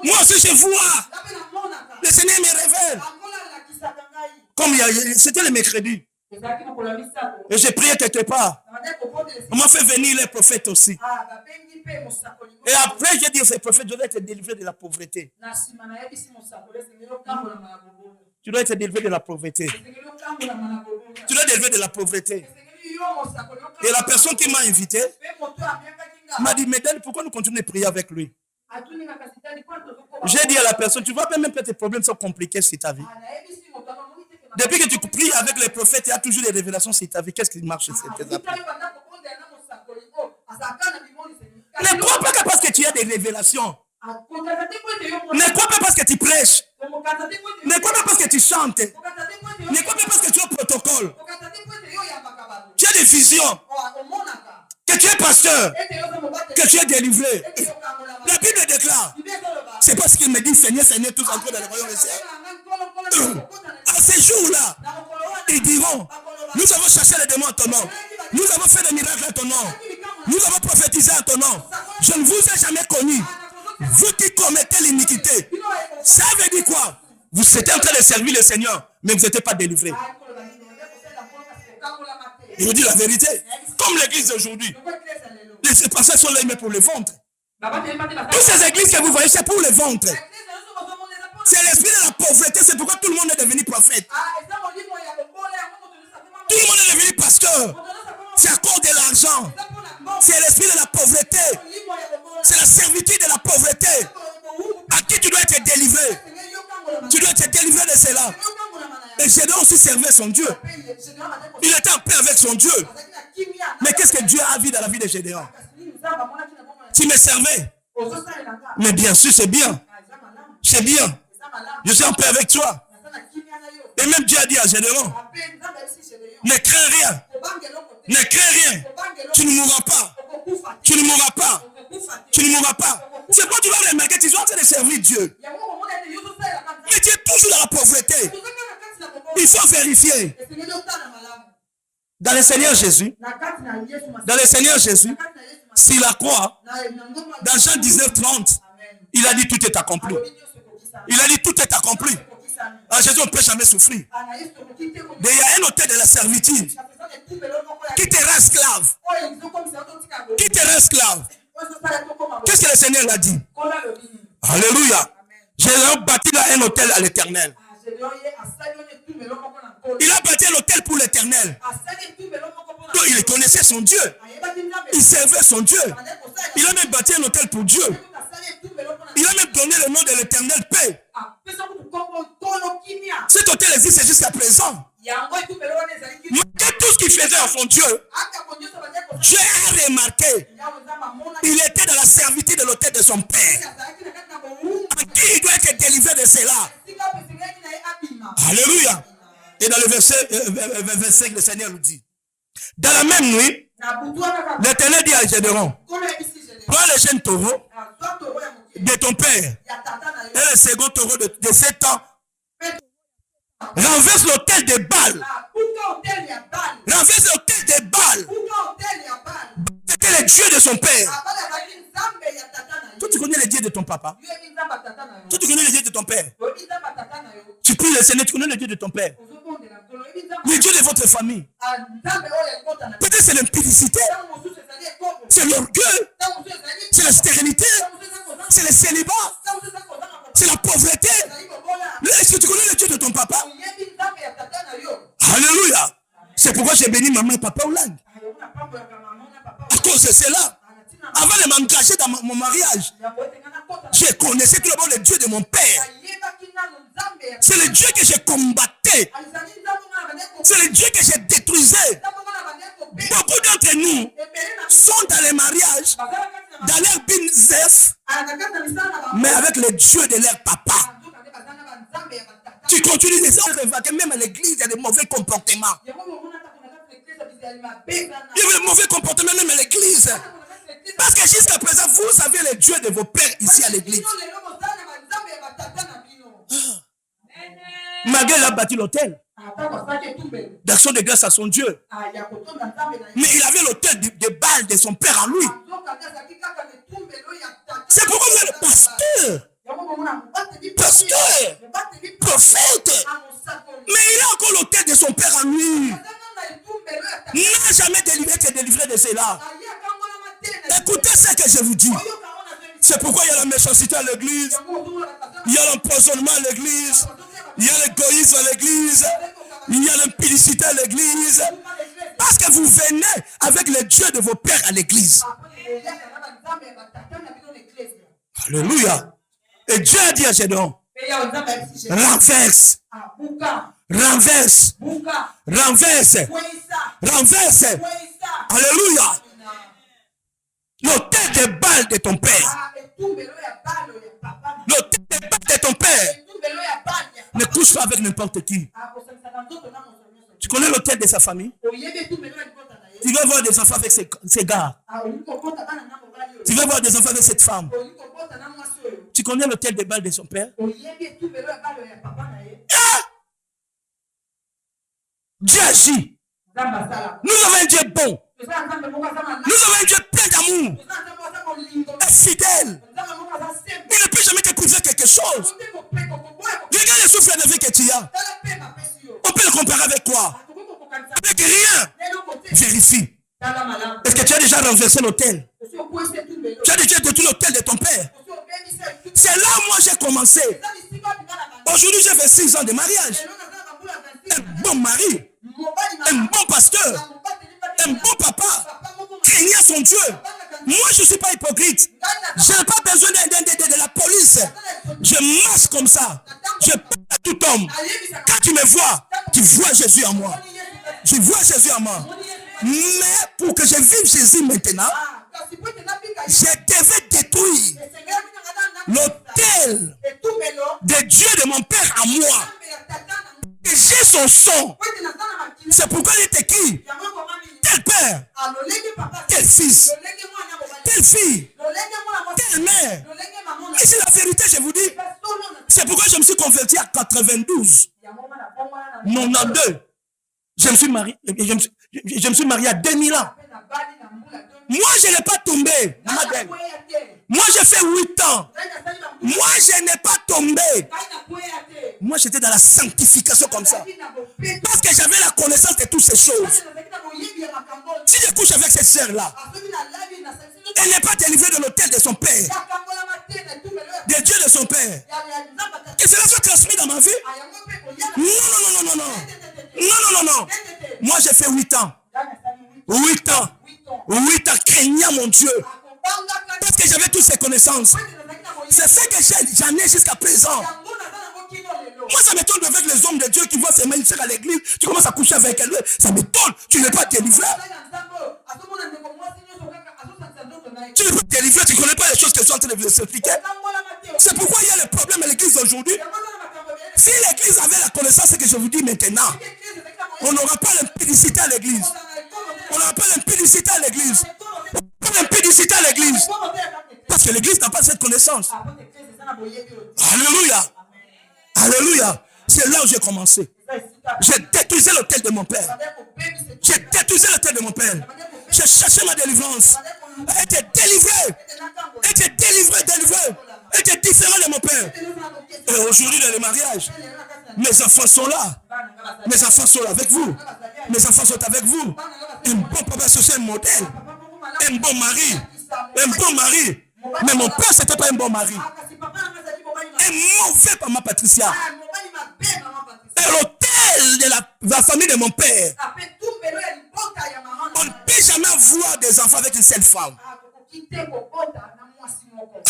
Moi aussi je vois. Le Seigneur me révèle. Comme c'était le mercredi. Et j'ai prié quelque part. On m'a fait venir les prophètes aussi. Et après, j'ai dit aux prophètes, je dois être délivré de la pauvreté. Tu dois être délivré de la pauvreté. Tu dois délivrer de la pauvreté. Et la personne qui m'a invité m'a dit, mais Dan, pourquoi nous continuons de prier avec lui? J'ai dit à la personne, tu vois même que tes problèmes sont compliqués sur ta vie. Depuis que tu pries avec les prophètes, il y a toujours des révélations sur ta vie. Qu'est-ce qui marche sur tes affaires? Ne crois pas que parce que tu as des révélations. Ne crois pas parce que tu prêches. Ne crois pas parce que tu chantes. Ne crois pas parce que tu es au protocole. Tu as des visions. Que tu es pasteur. Que tu es délivré. La Bible déclare. C'est parce qu'il me dit, Seigneur, Seigneur, tous entrés dans le royaume des cieux. À ces jours-là, ils diront, nous avons chassé les démons en ton nom. Nous avons fait des miracles en ton nom. Nous avons prophétisé en ton nom. Je ne vous ai jamais connu. Vous qui commettez l'iniquité. Ça veut dire quoi? Vous étiez en train de servir le Seigneur, mais vous n'étiez pas délivré. Je vous dis la vérité. Comme l'église d'aujourd'hui. Les pasteurs sont là, mais pour le ventre. Toutes ces églises que vous voyez, c'est pour le ventre. C'est l'esprit de la pauvreté. C'est pourquoi tout le monde est devenu prophète. Tout le monde est devenu pasteur. C'est à cause de l'argent. C'est l'esprit de la pauvreté. C'est la servitude de la pauvreté. À qui tu dois être délivré? Tu dois être délivré de cela. Et Gédéon aussi servait son Dieu. Il était en paix avec son Dieu. Mais qu'est-ce que Dieu a vu dans la vie de Gédéon? Tu me servais. Mais bien sûr, c'est bien. C'est bien. Je suis en paix avec toi. Et même Dieu a dit à Gédéon, ne crains rien. Ne crains rien. Tu ne mourras pas. Tu ne mourras pas. Tu ne mourras pas. C'est quoi tu vas remarquer? Tu es en train de servir Dieu. Mais tu es toujours dans la pauvreté. Il faut vérifier. Dans le Seigneur Jésus, sur la croix, dans Jean 19:30, il a dit tout est accompli. Il a dit tout est accompli. En Jésus, on ne peut jamais souffrir. Mais il y a un autel de la servitude qui te rend esclave. Qui te rend esclave. Qu'est-ce que le Seigneur a dit? Alléluia. J'ai bâti là un autel à l'Éternel. Il a bâti un autel pour l'Éternel. Donc il connaissait son Dieu. Il servait son Dieu. Il a même bâti un autel pour Dieu. Il a même donné le nom de l'Éternel paix. Cet autel existe jusqu'à présent. Malgré tout ce qu'il faisait à son Dieu, Dieu a remarqué. Il était dans la servitude de l'autel de son père. À qui il doit être délivré de cela? Alléluia. Et dans le verset 25, le Seigneur nous dit, dans la même nuit, l'Éternel dit à Gédéon, prends le jeune taureau de ton père et le second taureau de 7 ans, renverse l'autel de Baal. Renverse l'autel de Baal. C'était le Dieu de son père. Toi, tu connais le Dieu de ton papa. Toi, tu connais le Dieu de ton père. Tu pries le Seigneur, tu connais le Dieu de ton père. Le Dieu de votre famille. Peut-être c'est l'impudicité. C'est l'orgueil. C'est la stérilité. C'est le célibat. C'est la pauvreté. Est-ce que tu connais le Dieu de ton papa? Alléluia. C'est pourquoi j'ai béni maman et papa au langue. À cause de cela. Avant de m'engager dans mon mariage, je connaissais tout d'abord le Dieu de mon père. C'est le Dieu que j'ai combatté. C'est le Dieu que j'ai détruisé. Beaucoup d'entre nous sont dans les mariages, dans leur binzef, mais avec le Dieu de leur papa. Tu continues de faire même à l'église, il y a des mauvais comportements. Il y a des mauvais comportements même à l'église. Parce que jusqu'à présent, vous avez le Dieu de vos pères ici à l'église. Malgré il a bâti l'autel d'action de grâce à son Dieu. Mais il avait l'autel de Baal de son père en lui. C'est pourquoi vous êtes pasteur. Pasteur. Prophète. Mais il a encore l'autel de son père en lui. Il n'a jamais été délivré de cela. Écoutez ce que je vous dis. C'est pourquoi il y a la méchanceté à l'église. Il y a l'empoisonnement à l'église. Il y a l'égoïsme à l'église. Il y a l'impudicité à l'église. Parce que vous venez avec les dieux de vos pères à l'église. Alléluia. Et Dieu a dit à Gédéon, renverse. Renverse. Renverse. Renverse. Alléluia. L'autel des balles de ton père. L'autel des balles de ton père. Ne couche pas avec n'importe qui. Tu connais l'autel de sa famille? Tu vas voir des enfants avec ces gars. Tu vas voir des enfants avec cette femme. Tu connais l'autel des balles de son père? Ah! Dieu agit. Nous avons un Dieu bon. Nous avons un Dieu plein d'amour. Et fidèle. Il ne peut jamais te priver quelque chose. Regarde le souffle de vie que tu as. On peut le comparer avec quoi? Avec rien. Vérifie. Est-ce que tu as déjà renversé l'autel? Tu as déjà détruit l'autel de ton père? C'est là où moi j'ai commencé. Aujourd'hui j'ai fait 6 ans de mariage. Un bon mari, un bon pasteur, un bon papa, craignant son Dieu. Moi je ne suis pas hypocrite. Je n'ai pas besoin de la police. Je marche comme ça. Je parle à tout homme. Quand tu me vois, tu vois Jésus en moi. Tu vois Jésus en moi. Mais pour que je vive Jésus maintenant, je devais détruire l'autel de Dieu de mon père à moi. Et j'ai son sang. C'est pourquoi il était qui? Tel père, tel fils, telle fille, telle mère. Mais c'est la vérité, je vous dis. C'est pourquoi je me suis converti à 92. 92. Je me suis marié. Je me suis marié à 2000 ans. Moi, je n'ai pas tombé. Moi, j'ai fait 8 ans. Moi, je n'ai pas tombé. Moi, j'étais dans la sanctification comme ça. Parce que j'avais la connaissance de toutes ces choses. Si je couche avec cette sœur-là, elle n'est pas délivrée de l'autel de son père, des dieux de son père. Que cela soit transmis dans ma vie? Non. Non. Moi, j'ai fait 8 ans. 8 ans. 8 ans craignant mon Dieu. Parce que j'avais toutes ces connaissances. C'est ce que j'en ai jusqu'à présent. Moi, ça m'étonne avec les hommes de Dieu qui voient ses mains à l'église. Tu commences à coucher avec elle. Ça m'étonne. Tu n'es pas délivré. Tu n'es pas délivré. Tu ne connais pas les choses que je suis en train de vous expliquer. C'est pourquoi il y a le problème à l'église aujourd'hui. Si l'église avait la connaissance que je vous dis maintenant, on n'aura pas l'impudicité à l'église. On n'aura pas l'impudicité à l'église. Pas l'impudicité à l'église. Parce que l'église n'a pas cette connaissance. Alléluia. Alléluia. C'est là où j'ai commencé. J'ai détruisé l'autel de mon père. J'ai détruisé l'autel de mon père. J'ai cherché ma délivrance. Était délivré. Était délivré. Était différent de mon père. Et aujourd'hui, dans les mariages, mes enfants sont là. Mes enfants sont là avec vous. Mes enfants sont avec vous. Un bon papa, c'est un modèle. Un bon mari. Un bon mari. Mais mon père, c'était pas un bon mari. Un mauvais maman Patricia. Et l'autel de la famille de mon père. On ne peut jamais voir des enfants avec une seule femme.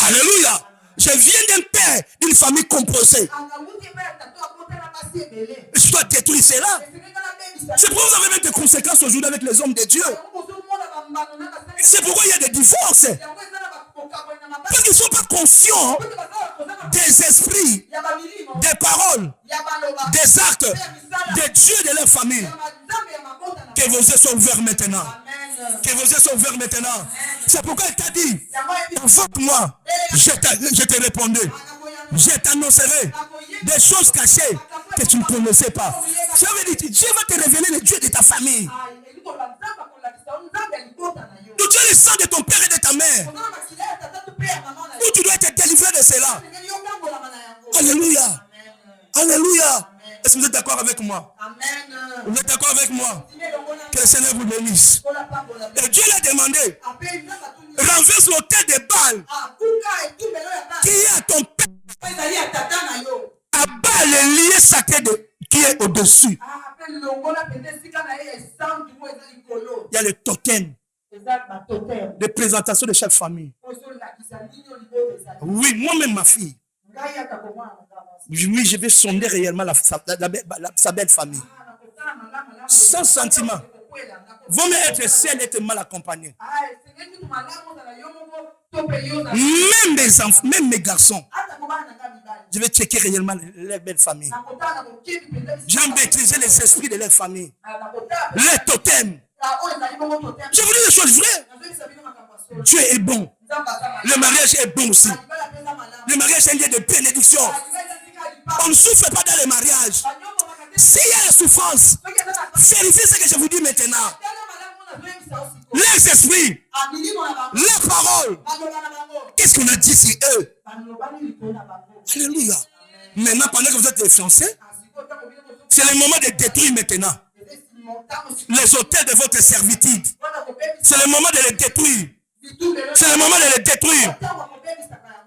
Alléluia. Je viens d'un père, d'une famille composée. Je dois détruire cela. C'est pourquoi vous avez même des conséquences aujourd'hui avec les hommes de Dieu. C'est pourquoi il y a des divorces. Parce qu'ils ne sont pas conscients des esprits, des paroles, des actes, des dieux de leur famille. Que vos yeux soient ouverts maintenant. Que vos yeux soient ouverts maintenant. C'est pourquoi il t'a dit, invoque-moi, je te répondrai. Je t'annoncerai des choses cachées que tu ne connaissais pas. Ça veut dire que Dieu va te révéler le Dieu de ta famille. Où tu as le sang de ton père et de ta mère. Où tu dois être délivré de cela. Alléluia. Alléluia. Est-ce que vous êtes d'accord avec moi? Vous êtes d'accord avec moi? Que le Seigneur vous bénisse. Et Dieu l'a demandé. Renverse l'autel des balles qui est à ton père. Abat le lié sacré qui est au-dessus. Il y a le totem de présentation de chaque famille. Oui, moi-même, ma fille. Oui, je vais sonder réellement sa belle famille. Sans sentiment. Vaut mieux être seul, être mal accompagné. Même mes enfants, même mes garçons. Je vais checker réellement leur belle famille. Je vais maîtriser les esprits de leur famille. Les totems. Je vous dis des choses vraies. Dieu est bon. Le mariage est bon aussi. Le mariage est un lieu de bénédiction. On ne souffre pas dans le mariage. S'il y a la souffrance, vérifiez ce que je vous dis maintenant. Les esprits, les paroles. Qu'est-ce qu'on a dit sur eux? Alléluia. Maintenant, pendant que vous êtes fiancés, c'est le moment de détruire maintenant les hôtels de votre servitude. C'est le moment de les détruire. C'est le moment de les détruire.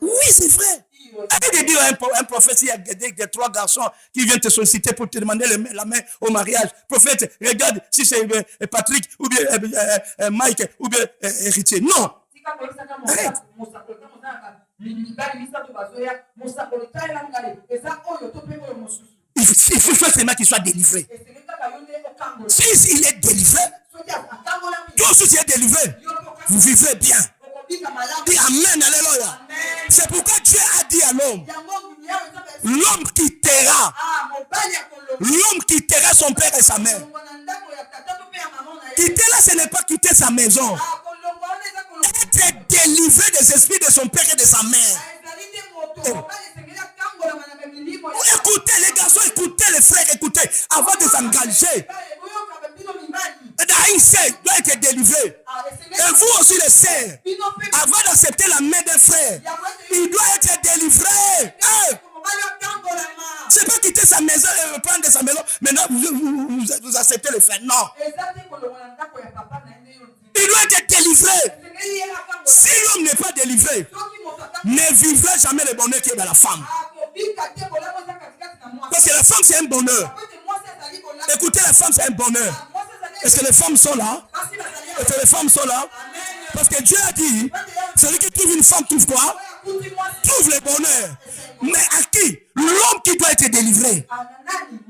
Oui, c'est vrai. Arrête de dire à un prophète, il y a des 3 garçons qui viennent te solliciter pour te demander la main au mariage. Prophète, regarde si c'est Patrick ou bien Mike ou bien Héritier. Non. Arrête. Il faut seulement qu'il soit délivré. Si il est délivré, toi aussi tu es délivré. Vous vivez bien. Dis Amen, alléluia. C'est pourquoi Dieu a dit à l'homme, l'homme quittera. L'homme quittera son père et sa mère. Quitter là, ce n'est pas quitter sa maison. Être délivré des esprits de son père et de sa mère. Oh. Écoutez les garçons, écoutez les frères, écoutez, avant de s'engager. Il doit être délivré. Et vous aussi les sœurs, avant d'accepter la main d'un frère, il doit être délivré. C'est pas quitter sa maison et reprendre sa maison. Maintenant, vous acceptez le frère. Non. Il doit être délivré. Si l'homme n'est pas délivré, ne vivra jamais le bonheur qui est dans la femme. Parce que la femme, c'est un bonheur. Écoutez, la femme, c'est un bonheur. Est-ce que les femmes sont là? Est-ce que les femmes sont là? Parce que Dieu a dit, celui qui trouve une femme trouve quoi? Trouve le bonheur. Mais à qui? L'homme qui doit être délivré.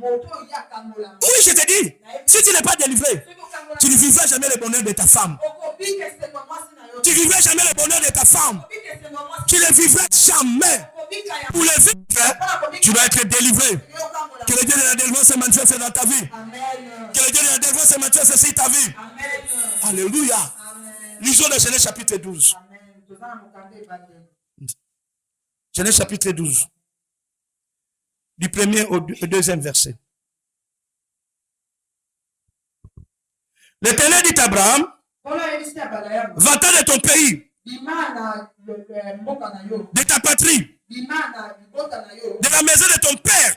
Oui, je te dis, si tu n'es pas délivré, tu ne vivras jamais le bonheur de ta femme. Tu ne vivras jamais le bonheur de ta femme. Tu ne vivras jamais. Pour le vivre, tu dois être délivré. Que le Dieu de la délivrance se manifeste dans ta vie. Que le Dieu de la délivrance se manifeste sur ta vie. Alléluia. Lisons le Genèse chapitre 12. Genèse chapitre 12. Du premier au deuxième verset. L'Éternel dit à Abraham, va-t'en de ton pays, de ta patrie, de la maison de ton père,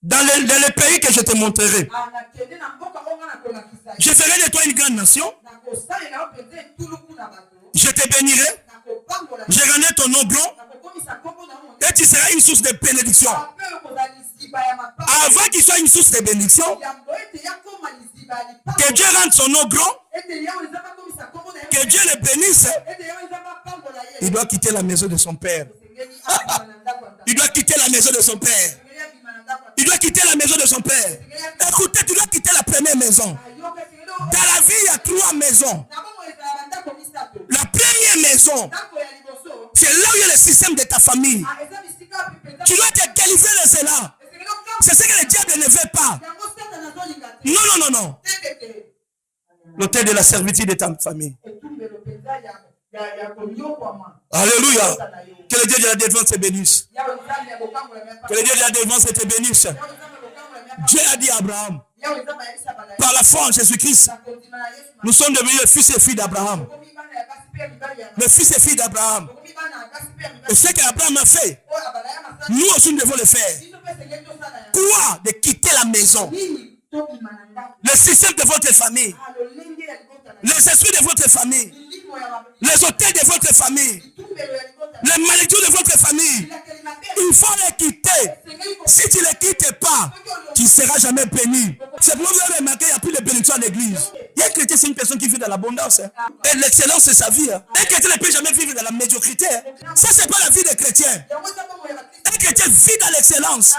dans les pays que je te montrerai. Je ferai de toi une grande nation. Je te bénirai. Je rendrai ton nom blanc. Et tu seras une source de bénédiction. Avant qu'il soit une source de bénédiction, que Dieu rende son nom grand, que Dieu le bénisse, il doit quitter la maison de son père. Il doit quitter la maison de son père. Il doit quitter la maison de son père. Écoutez, tu dois quitter la première maison. Dans la vie, il y a 3 maisons. La première maison, c'est là où il y a le système de ta famille. Tu dois être délivré de cela. C'est ce que le diable ne veut pas. Non. L'autel de la servitude de ta famille. Alléluia. Que le Dieu de la délivrance te bénisse. Que le Dieu de la délivrance te bénisse. Dieu a dit à Abraham, par la foi en Jésus-Christ, nous sommes devenus les fils et filles d'Abraham. Les fils et filles d'Abraham. Et ce qu'Abraham a fait, nous aussi nous devons le faire. Quoi? De quitter la maison. Le système de votre famille. Les esprits de votre famille. Les hôtels de votre famille. Les malédictions de votre famille. Il faut les quitter. Si tu ne les quittes pas, tu ne seras jamais béni. C'est pour vous remarquer, il n'y a plus de bénédiction à l'église. Il y a un chrétien, c'est une personne qui vit dans l'abondance. Hein. Et l'excellence, c'est sa vie. Hein. Un chrétien ne peut jamais vivre dans la médiocrité. Hein. Ça, ce n'est pas la vie des chrétiens. Un chrétien vit dans l'excellence,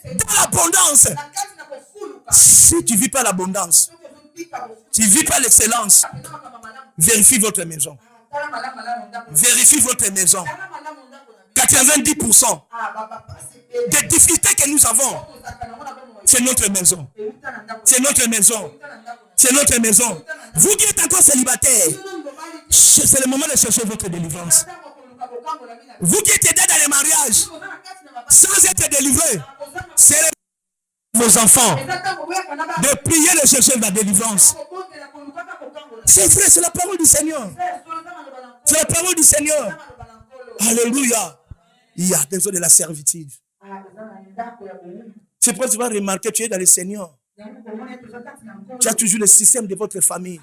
dans l'abondance. Si tu ne vis pas l'abondance, tu ne vis pas l'excellence, vérifie votre maison. Vérifie votre maison. 90% des difficultés que nous avons, c'est notre maison. C'est notre maison. C'est notre maison. Vous qui êtes encore célibataire, c'est le moment de chercher votre délivrance. Vous qui êtes aidés dans les mariages, sans être délivrés, c'est vos enfants de prier de chercher la délivrance. C'est vrai, c'est la parole du Seigneur. C'est la parole du Seigneur. Alléluia. Il y a besoin de la servitude. C'est pourquoi tu vas remarquer, tu es dans le Seigneur. Tu as toujours le système de votre famille.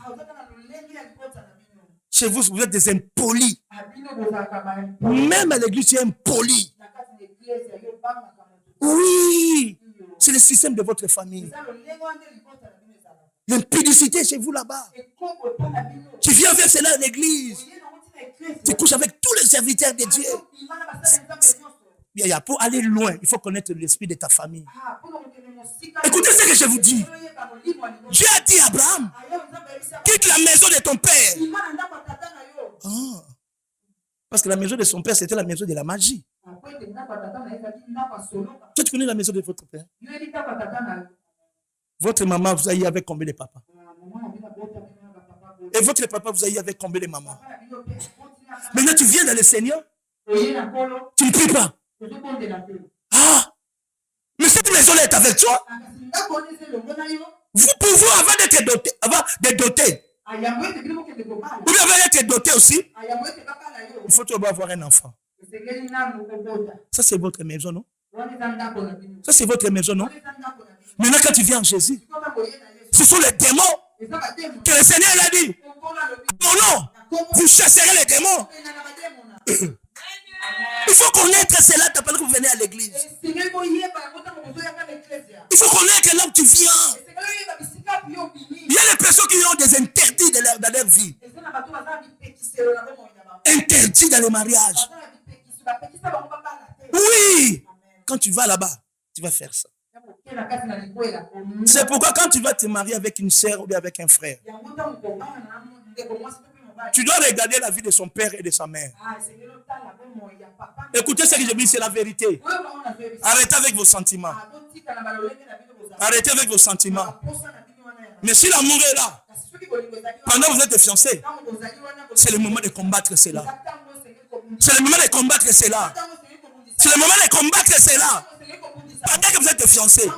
Chez vous, vous êtes des impolis. Même à l'église, tu es impoli. Oui. C'est le système de votre famille. L'impudicité chez vous là-bas. Tu viens avec cela à l'église. Tu couches avec tous les serviteurs de Dieu. Pour aller loin, il faut connaître l'esprit de ta famille. Écoutez ce que je vous dis. Dieu a dit à Abraham, quitte la maison de ton père. Ah. Parce que la maison de son père, c'était la maison de la magie. Toi, tu connais la maison de votre père? Votre maman vous a eu avec combien de papas? Et votre papa vous a eu avec combien de mamans? Maintenant, tu viens dans le Seigneur. Tu ne pries pas. Ah! Mais cette maison-là est avec toi. Vous pouvez, avant d'être doté, ou bien avant d'être doté aussi, il faut toujours avoir un enfant. Ça, c'est votre maison, non? Ça, c'est votre maison, non? Maintenant, quand tu viens en Jésus, ce sont les démons que le Seigneur a dit. Mon nom, vous chasserez les démons. Il faut connaître cela pendant que vous venez à l'église. Il faut connaître là où tu viens. Il y a des personnes qui ont des interdits dans leur vie. Interdits dans les mariages. Oui. Quand tu vas là-bas, tu vas faire ça. C'est pourquoi quand tu vas te marier avec une sœur ou bien avec un frère, tu dois regarder la vie de son père et de sa mère. Écoutez ce que je dis, c'est la vérité. Arrêtez avec vos sentiments. Arrêtez avec vos sentiments. Mais si l'amour est là, pendant que vous êtes fiancés, c'est le moment de combattre cela. C'est le moment de combattre cela. C'est le moment de combattre cela. Pendant que vous êtes fiancés,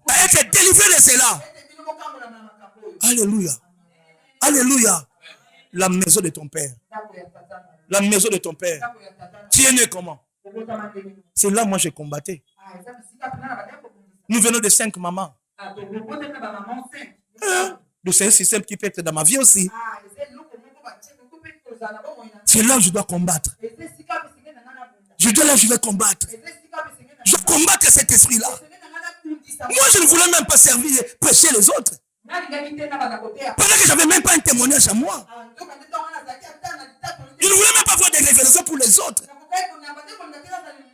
à être délivré de cela. Alléluia. Alléluia. La maison de ton père. La maison de ton père. Tu es né comment? C'est là moi j'ai combattu. Nous venons de 5 mamans. C'est un système qui peut être dans ma vie aussi. C'est là où je dois combattre. Je dois combattre. Je combatte cet esprit-là. Moi, je ne voulais même pas servir, prêcher les autres. Pendant que je n'avais même pas un témoignage à moi. Je ne voulais même pas avoir des révélations pour les autres.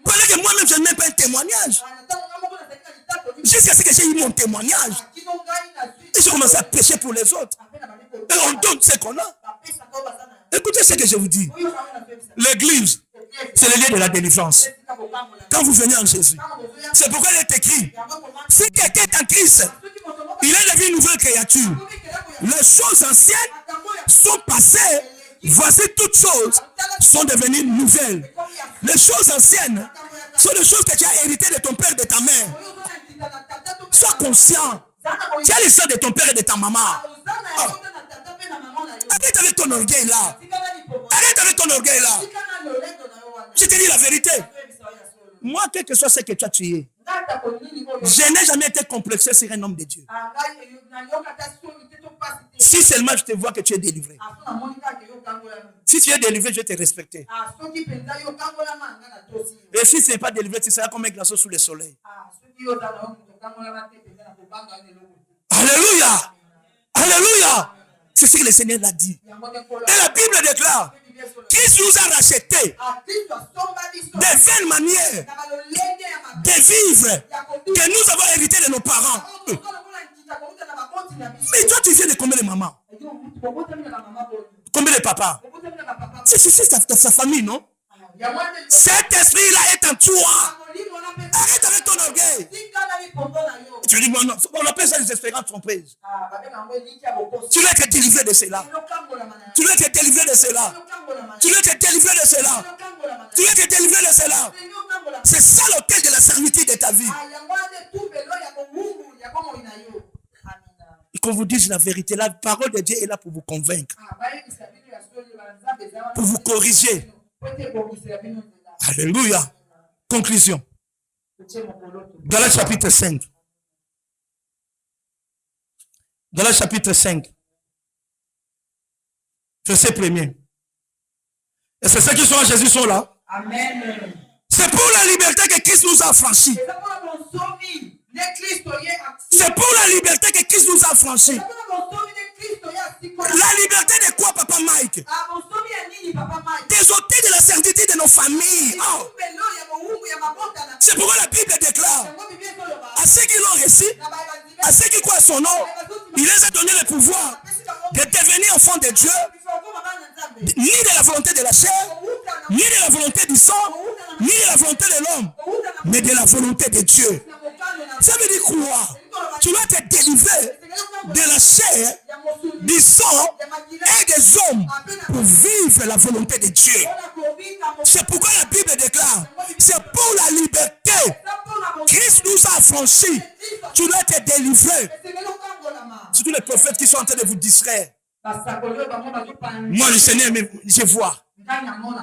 Pendant que moi-même, je n'ai même pas un témoignage. Jusqu'à ce que j'ai eu mon témoignage. Et je commence à prêcher pour les autres. Et on donne ce qu'on a. Écoutez ce que je vous dis. L'église, c'est le lieu de la délivrance. Quand vous venez en Jésus. C'est pourquoi il est écrit. Si quelqu'un est en Christ, il est devenu une nouvelle créature. Les choses anciennes sont passées. Voici toutes choses sont devenues nouvelles. Les choses anciennes sont des choses que tu as héritées de ton père et de ta mère. Sois conscient. Tu as l'histoire de ton père et de ta maman. Oh. Arrête avec ton orgueil là. Arrête avec ton orgueil là. Je te dis la vérité. Moi, quel que soit ce que tu as tué, je n'ai jamais été complexé sur un homme de Dieu. Si seulement je te vois que tu es délivré. Si tu es délivré, je vais te respecter. Et si tu n'es pas délivré, tu seras comme un glaçon sous le soleil. Alléluia. Alléluia. C'est ce que le Seigneur l'a dit. Et la Bible déclare qu'il nous a rachetés de vaines manières de vivre que nous avons hérité de nos parents. Mais toi, tu viens de combien de mamans? Combien de papas? C'est ta famille, non? Cet esprit-là est en toi. Arrête avec ton orgueil. Tu dis, non, on appelle ça des espérances trompeuses. Tu dois être délivré de cela. Tu dois être délivré de cela. Tu dois être délivré de cela. Tu dois être délivré de cela. C'est ça l'hôtel de la servitude de ta vie. Et qu'on vous dise la vérité, la parole de Dieu est là pour vous convaincre, pour vous corriger. Alléluia. Conclusion. Galates chapitre 5. Galates chapitre 5. Verset 1er. Et c'est ceux qui sont en Jésus sont là. Amen. C'est pour la liberté que Christ nous a franchis. C'est pour la liberté que Christ nous a franchis. La liberté de quoi, Papa Mike? Des ôtés de la servitude de nos familles. Oh. C'est pourquoi la Bible déclare à ceux qui l'ont reçu, à ceux qui croient à son nom, il les a donné le pouvoir de devenir enfants de Dieu, ni de la volonté de la chair, ni de la volonté du sang, ni de la volonté de l'homme, mais de la volonté de Dieu. Ça veut dire quoi? Tu dois être délivré de la chair, du sang et des hommes pour vivre la volonté de Dieu. C'est pourquoi la Bible déclare, c'est pour la liberté. Christ nous a affranchis. Tu dois être délivré. C'est tous les prophètes qui sont en train de vous distraire. Moi, le Seigneur, je vois.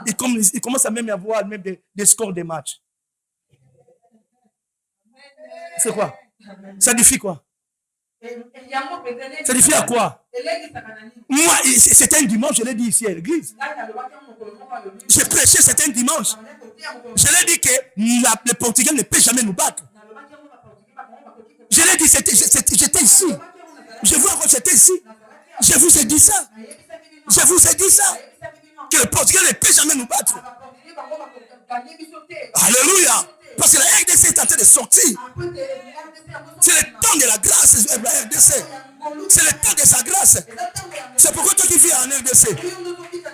Il commence à même y avoir même des scores de matchs. C'est quoi? Ça défie quoi? Ça défie à quoi? Moi, c'était un dimanche, je l'ai dit ici à l'église. J'ai prêché, c'était un dimanche. Je l'ai dit que le Portugais ne peut jamais nous battre. Je l'ai dit, j'étais ici. Je vois que c'était ici. Je vous ai dit ça. Je vous ai dit ça. Que le Portugais ne peut jamais nous battre. Alléluia. Parce que la RDC est en train de sortir. C'est le temps de la grâce, la RDC. C'est le temps de sa grâce. C'est pourquoi toi qui vis en RDC,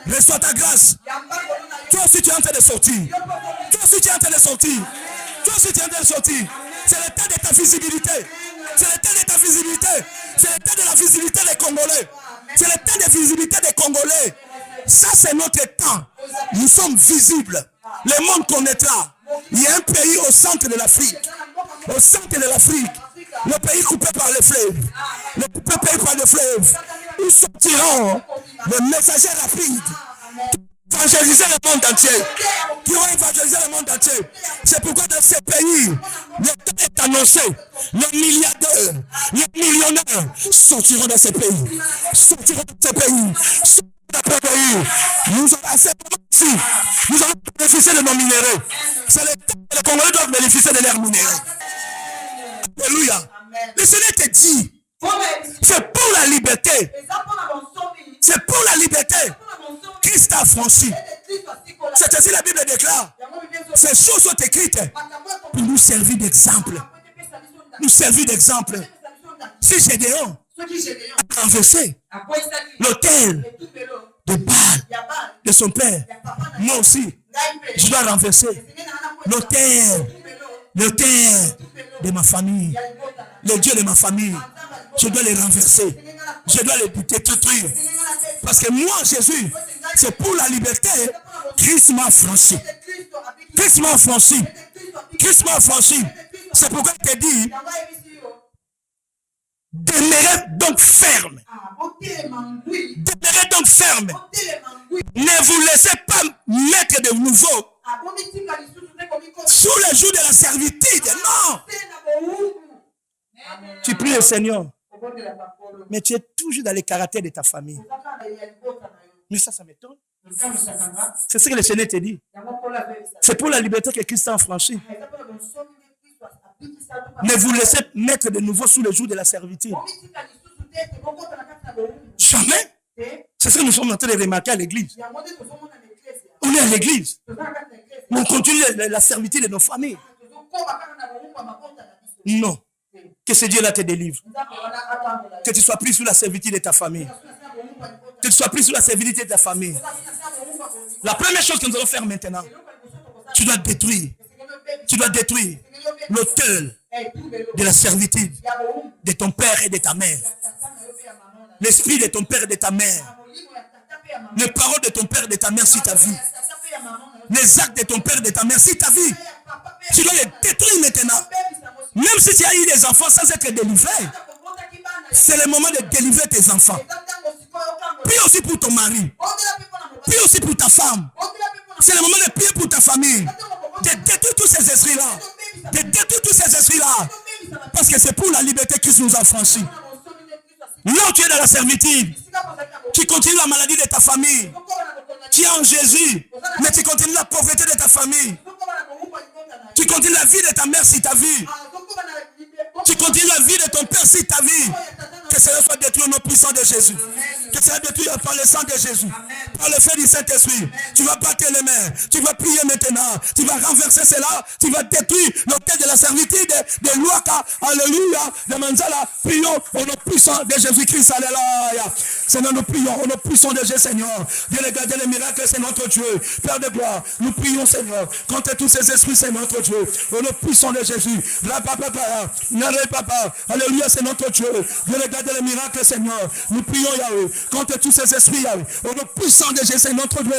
reçois ta grâce. Toi aussi tu es en train de sortir. Toi aussi tu es en train de sortir. Toi aussi tu es en train de sortir. C'est le temps de ta visibilité. C'est le temps de ta visibilité. C'est le temps de la visibilité des Congolais. C'est le temps de visibilité des Congolais. Ça c'est notre temps. Nous sommes visibles. Le monde connaîtra. Il y a un pays au centre de l'Afrique. Au centre de l'Afrique. Le pays coupé par les fleuves. Le pays par les fleuves. Ils sortiront les messagers rapides. Évangéliser le monde entier. Qui vont évangéliser le monde entier. C'est pourquoi dans ces pays, le temps est annoncé. Les milliardaires, les millionnaires sortiront de ces pays. Sortiront de ces pays. Nous allons bénéficier de nos minéraux. C'est le temps que les Congolais doivent bénéficier de leurs minéraux. Alléluia. Le Seigneur te dit, c'est pour la liberté. C'est pour la liberté. Christ a franchi. C'est ainsi la Bible déclare. Ces choses sont écrites pour nous servir d'exemple. Nous servir d'exemple. Si Gédéon a renversé l'autel de Baal, de son père, moi aussi, je dois renverser l'autel de ma famille, le Dieu de ma famille. Je dois les renverser. Je dois les détruire. Parce que moi, Jésus, c'est pour la liberté. Christ m'a franchi. Christ m'a franchi. Christ m'a franchi. C'est pourquoi il te dit, demeurez donc ferme. Demeurez donc ferme. Ne vous laissez pas mettre de nouveau sous le joug de la servitude. Non. Tu pries le Seigneur. Mais tu es toujours dans les caractères de ta famille. Mais ça m'étonne. C'est ce que le Seigneur te dit. C'est pour la liberté que Christ a franchi. Ne vous laissez mettre de nouveau sous le joug de la servitude. Jamais. C'est ce que nous sommes en train de remarquer à l'église. On est à l'église. On continue la servitude de nos familles. Non. Que ce Dieu-là te délivre. Que tu sois pris sous la servitude de ta famille. Que tu sois pris sous la servitude de ta famille. La première chose que nous allons faire maintenant, tu dois détruire. Tu dois détruire l'autel de la servitude de ton père et de ta mère. L'esprit de ton père et de ta mère. Les paroles de ton père et de ta mère si tu as vu. Les actes de ton père et de ta mère si tu as vu. Tu dois les détruire maintenant. Même si tu as eu des enfants sans être délivré, c'est le moment de délivrer tes enfants. Prie aussi pour ton mari. Prie aussi pour ta femme. C'est le moment de prier pour ta famille. De détruire tous ces esprits-là. De détruire tous ces esprits-là. Parce que c'est pour la liberté Christ nous a franchi. Là où tu es dans la servitude, tu continues la maladie de ta famille. Tu es en Jésus, mais tu continues la pauvreté de ta famille. Tu continues la vie de ta mère si tu as vu. Tu continues la vie de ton père si tu as vu. Que cela soit détruit au nom puissant de Jésus. Que cela soit détruit par le sang de Jésus. Par le feu du Saint-Esprit. Tu vas battre les mains. Tu vas prier maintenant. Tu vas renverser cela. Tu vas détruire l'autel de la servitude de Luaka. Alléluia. De Manzala. Prions au nom puissant de Jésus-Christ. Alléluia. Seigneur, nous prions au nom puissant de Jésus, Seigneur. Dieu le gardien des miracles, c'est notre Dieu. Père de gloire, nous prions, Seigneur. Contre tous ces esprits, c'est notre Dieu. Au nom puissant de Jésus. Papa. Alléluia, c'est notre Dieu. Dieu le gardien des miracles, Seigneur. Nous prions, Yahweh. Contre tous ces esprits, Yahweh. Au nom puissant de Jésus, c'est notre Dieu.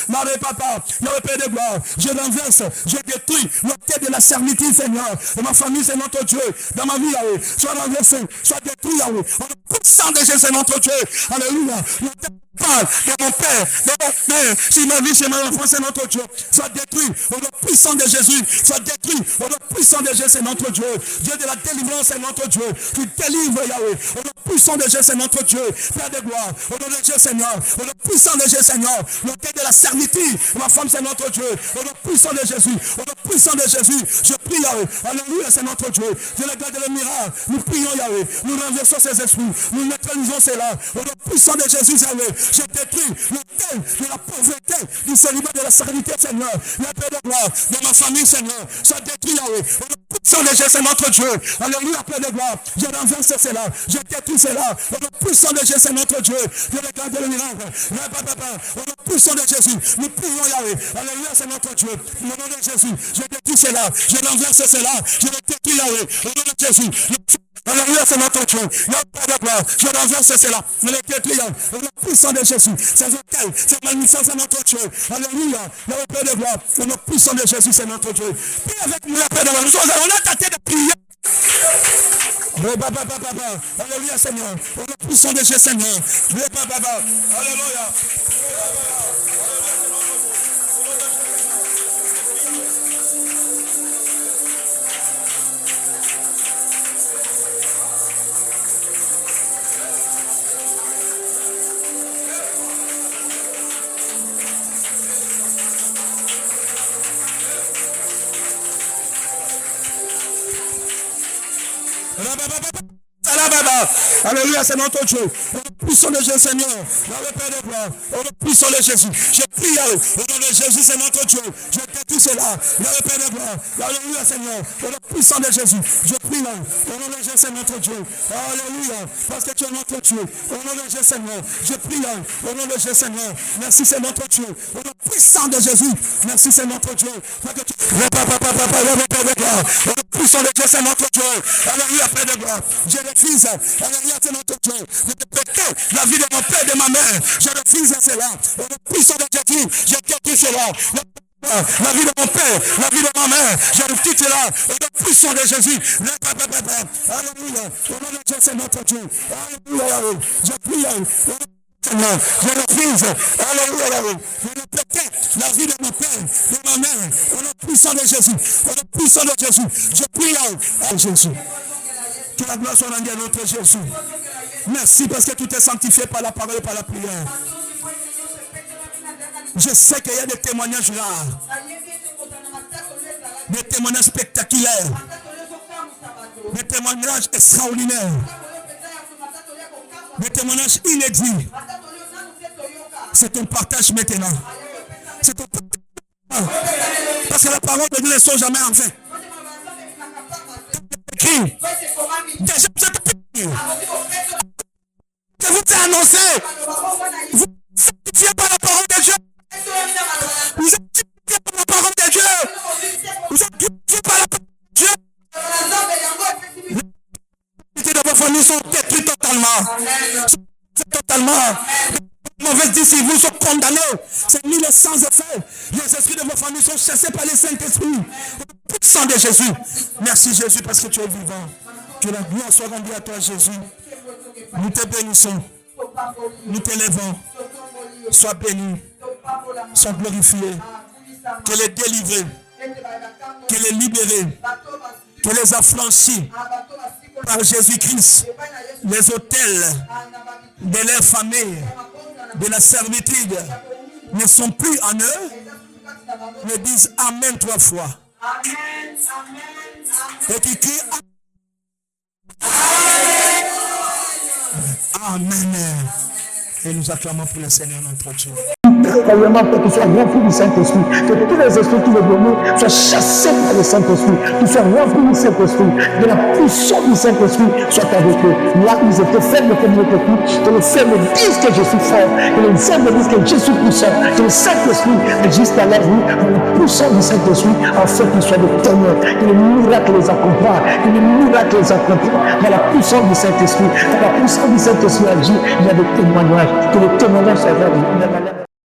Marie, Papa. Yahweh, Père de gloire. Je renverse, je détruis l'autel de la servitude, Seigneur. Dans ma famille, c'est notre Dieu. Dans ma vie, Yahweh. Soit renversé, soit détruit, Yahweh. Au nom puissant de Jésus, c'est notre Dieu. Alléluia. L'autel de mon père, de mon mère, si ma vie, c'est ma enfance, c'est notre Dieu. Soit détruit au nom puissant de Jésus. Soit détruit au nom puissant de Jésus, c'est notre Dieu. Dieu de la délivrance, c'est notre Dieu. Tu délivres, Yahweh. Au nom puissant de Jésus, c'est notre Dieu. Père de gloire. Au nom de Jésus, Seigneur. Au nom puissant de Jésus, Seigneur. L'autel de la servitude. Ma femme, c'est notre Dieu. Au nom puissant de Jésus. Au nom puissant de Jésus. Je prie, Yahweh. Alléluia, c'est notre Dieu. Dieu le garde le miracle. Nous prions, Yahweh. Nous renversons ces esprits. Nous neutralisons cela. Au nom puissant de Jésus, Yahweh. Je détruis l'autel de la pauvreté, du célibat, de la servitude, Seigneur. La paix de gloire de ma famille, Seigneur. Soit détruit, Yahweh. Au nom puissant de Jésus, c'est notre Dieu. Alléluia, paix de gloire. Je renverse cela. Je détruis cela. Au nom puissant de Jésus, c'est notre Dieu. Dieu le garde le miracle. Au nom puissant de Jésus. Nous prions, Yahweh. Alléluia, c'est notre Dieu. Au nom de Jésus, je détruis cela. Je renverse cela. Je détruis, Yahweh. Au nom de Jésus. Alléluia, c'est notre Dieu. Je renverse cela. Je le détruis. Au nom puissant de Jésus. Ces hôtels, ces malmissances, c'est notre Dieu. Alléluia. Le Père de gloire. Au nom puissant de Jésus, c'est notre Dieu. Prie avec nous, la paix de gloire. Nous allons tâter de prier. Alléluia, Seigneur. Au nom puissant de Jésus, Seigneur. Alléluia. Alléluia, c'est notre Dieu. Au nom puissant de Jésus, Seigneur. Dans le Père de gloire. Au nom puissant de Jésus. Je prie, au nom de Jésus, c'est notre Dieu. Je détruis cela. Dans le Père de gloire. Alléluia, Seigneur. Au nom puissant de Jésus. Je prie, au nom de Jésus, c'est notre Dieu. Alléluia. Parce que tu es notre Dieu. Au nom de Jésus, Seigneur. Je prie, au nom de Jésus, Seigneur. Merci, c'est notre Dieu. Au nom puissant de Jésus. Merci, c'est notre Dieu. Parce que tu es Père de gloire. Au nom puissant de Jésus, c'est notre Dieu. Alléluia, Père de gloire. Je refuse. Alléluia, c'est notre Dieu. Je te pétais la vie de mon père et de ma mère. Je refuse cela. Au nom puissant de Jésus, je détruis cela. La vie de mon père, la vie de ma mère, je refuse cela. Au nom puissant de Jésus. Alléluia. Au nom de Dieu, c'est notre Dieu. Alléluia. Je prie. Seigneur, je refuse. Alléluia. Je pétais la vie de mon père, de ma mère. Au nom puissant de Jésus. Au nom puissant de Jésus. Je prie à Jésus. Que la gloire soit rendue à notre Jésus. Merci parce que tout est sanctifié par la parole et par la prière. Je sais qu'il y a des témoignages là. Des témoignages spectaculaires. Des témoignages extraordinaires. Des témoignages inédits. C'est ton partage maintenant. C'est ton partage. Parce que la parole de Dieu ne sont jamais en vain. Écrit. Déjà, vous êtes pris. Je vous ai annoncé. Vous êtes sanctifiés par la parole de Dieu. Vous êtes sanctifiés par la parole de Dieu. Vous êtes purifiés par la parole de Dieu. Les de vos familles sont détruites totalement. Totalement. Les mauvaises disciples sont condamnés. C'est mis le sans effet. Les esprits de vos familles sont chassés par les Saint-Esprit. Au puissant de Jésus. Merci Jésus parce que tu es vivant. Que la gloire soit rendue à toi Jésus. Nous te bénissons. Nous t'élèvons. Sois béni. Sois glorifié. Qu'elle est délivrée. Qu'elle est libérée. Qu'elle les affranchit par Jésus-Christ. Les autels de leur famille, de la servitude, ne sont plus en eux. Mais disent Amen 3 fois. Et tu cries Amen. Et nous acclamons pour le Seigneur notre Dieu. Vraiment, que tu sois rempli du Saint-Esprit, que tous les esprits qui veulent venir soient chassés par le Saint-Esprit, que tu sois rempli du Saint-Esprit, que la puissance du Saint-Esprit soit avec eux. Là où ils étaient faibles comme ils étaient plus, que les faibles disent que je suis fort, que les faibles disent que je suis puissant, que le Saint-Esprit existe à leur vie, que la puissance du Saint-Esprit en fait qu'ils soient des témoins, que les miracles les accomplissent, que les miracles les accomplissent, dans la puissance du Saint-Esprit, dans la puissance du Saint-Esprit agit, il y a des témoignages, que les témoignages soient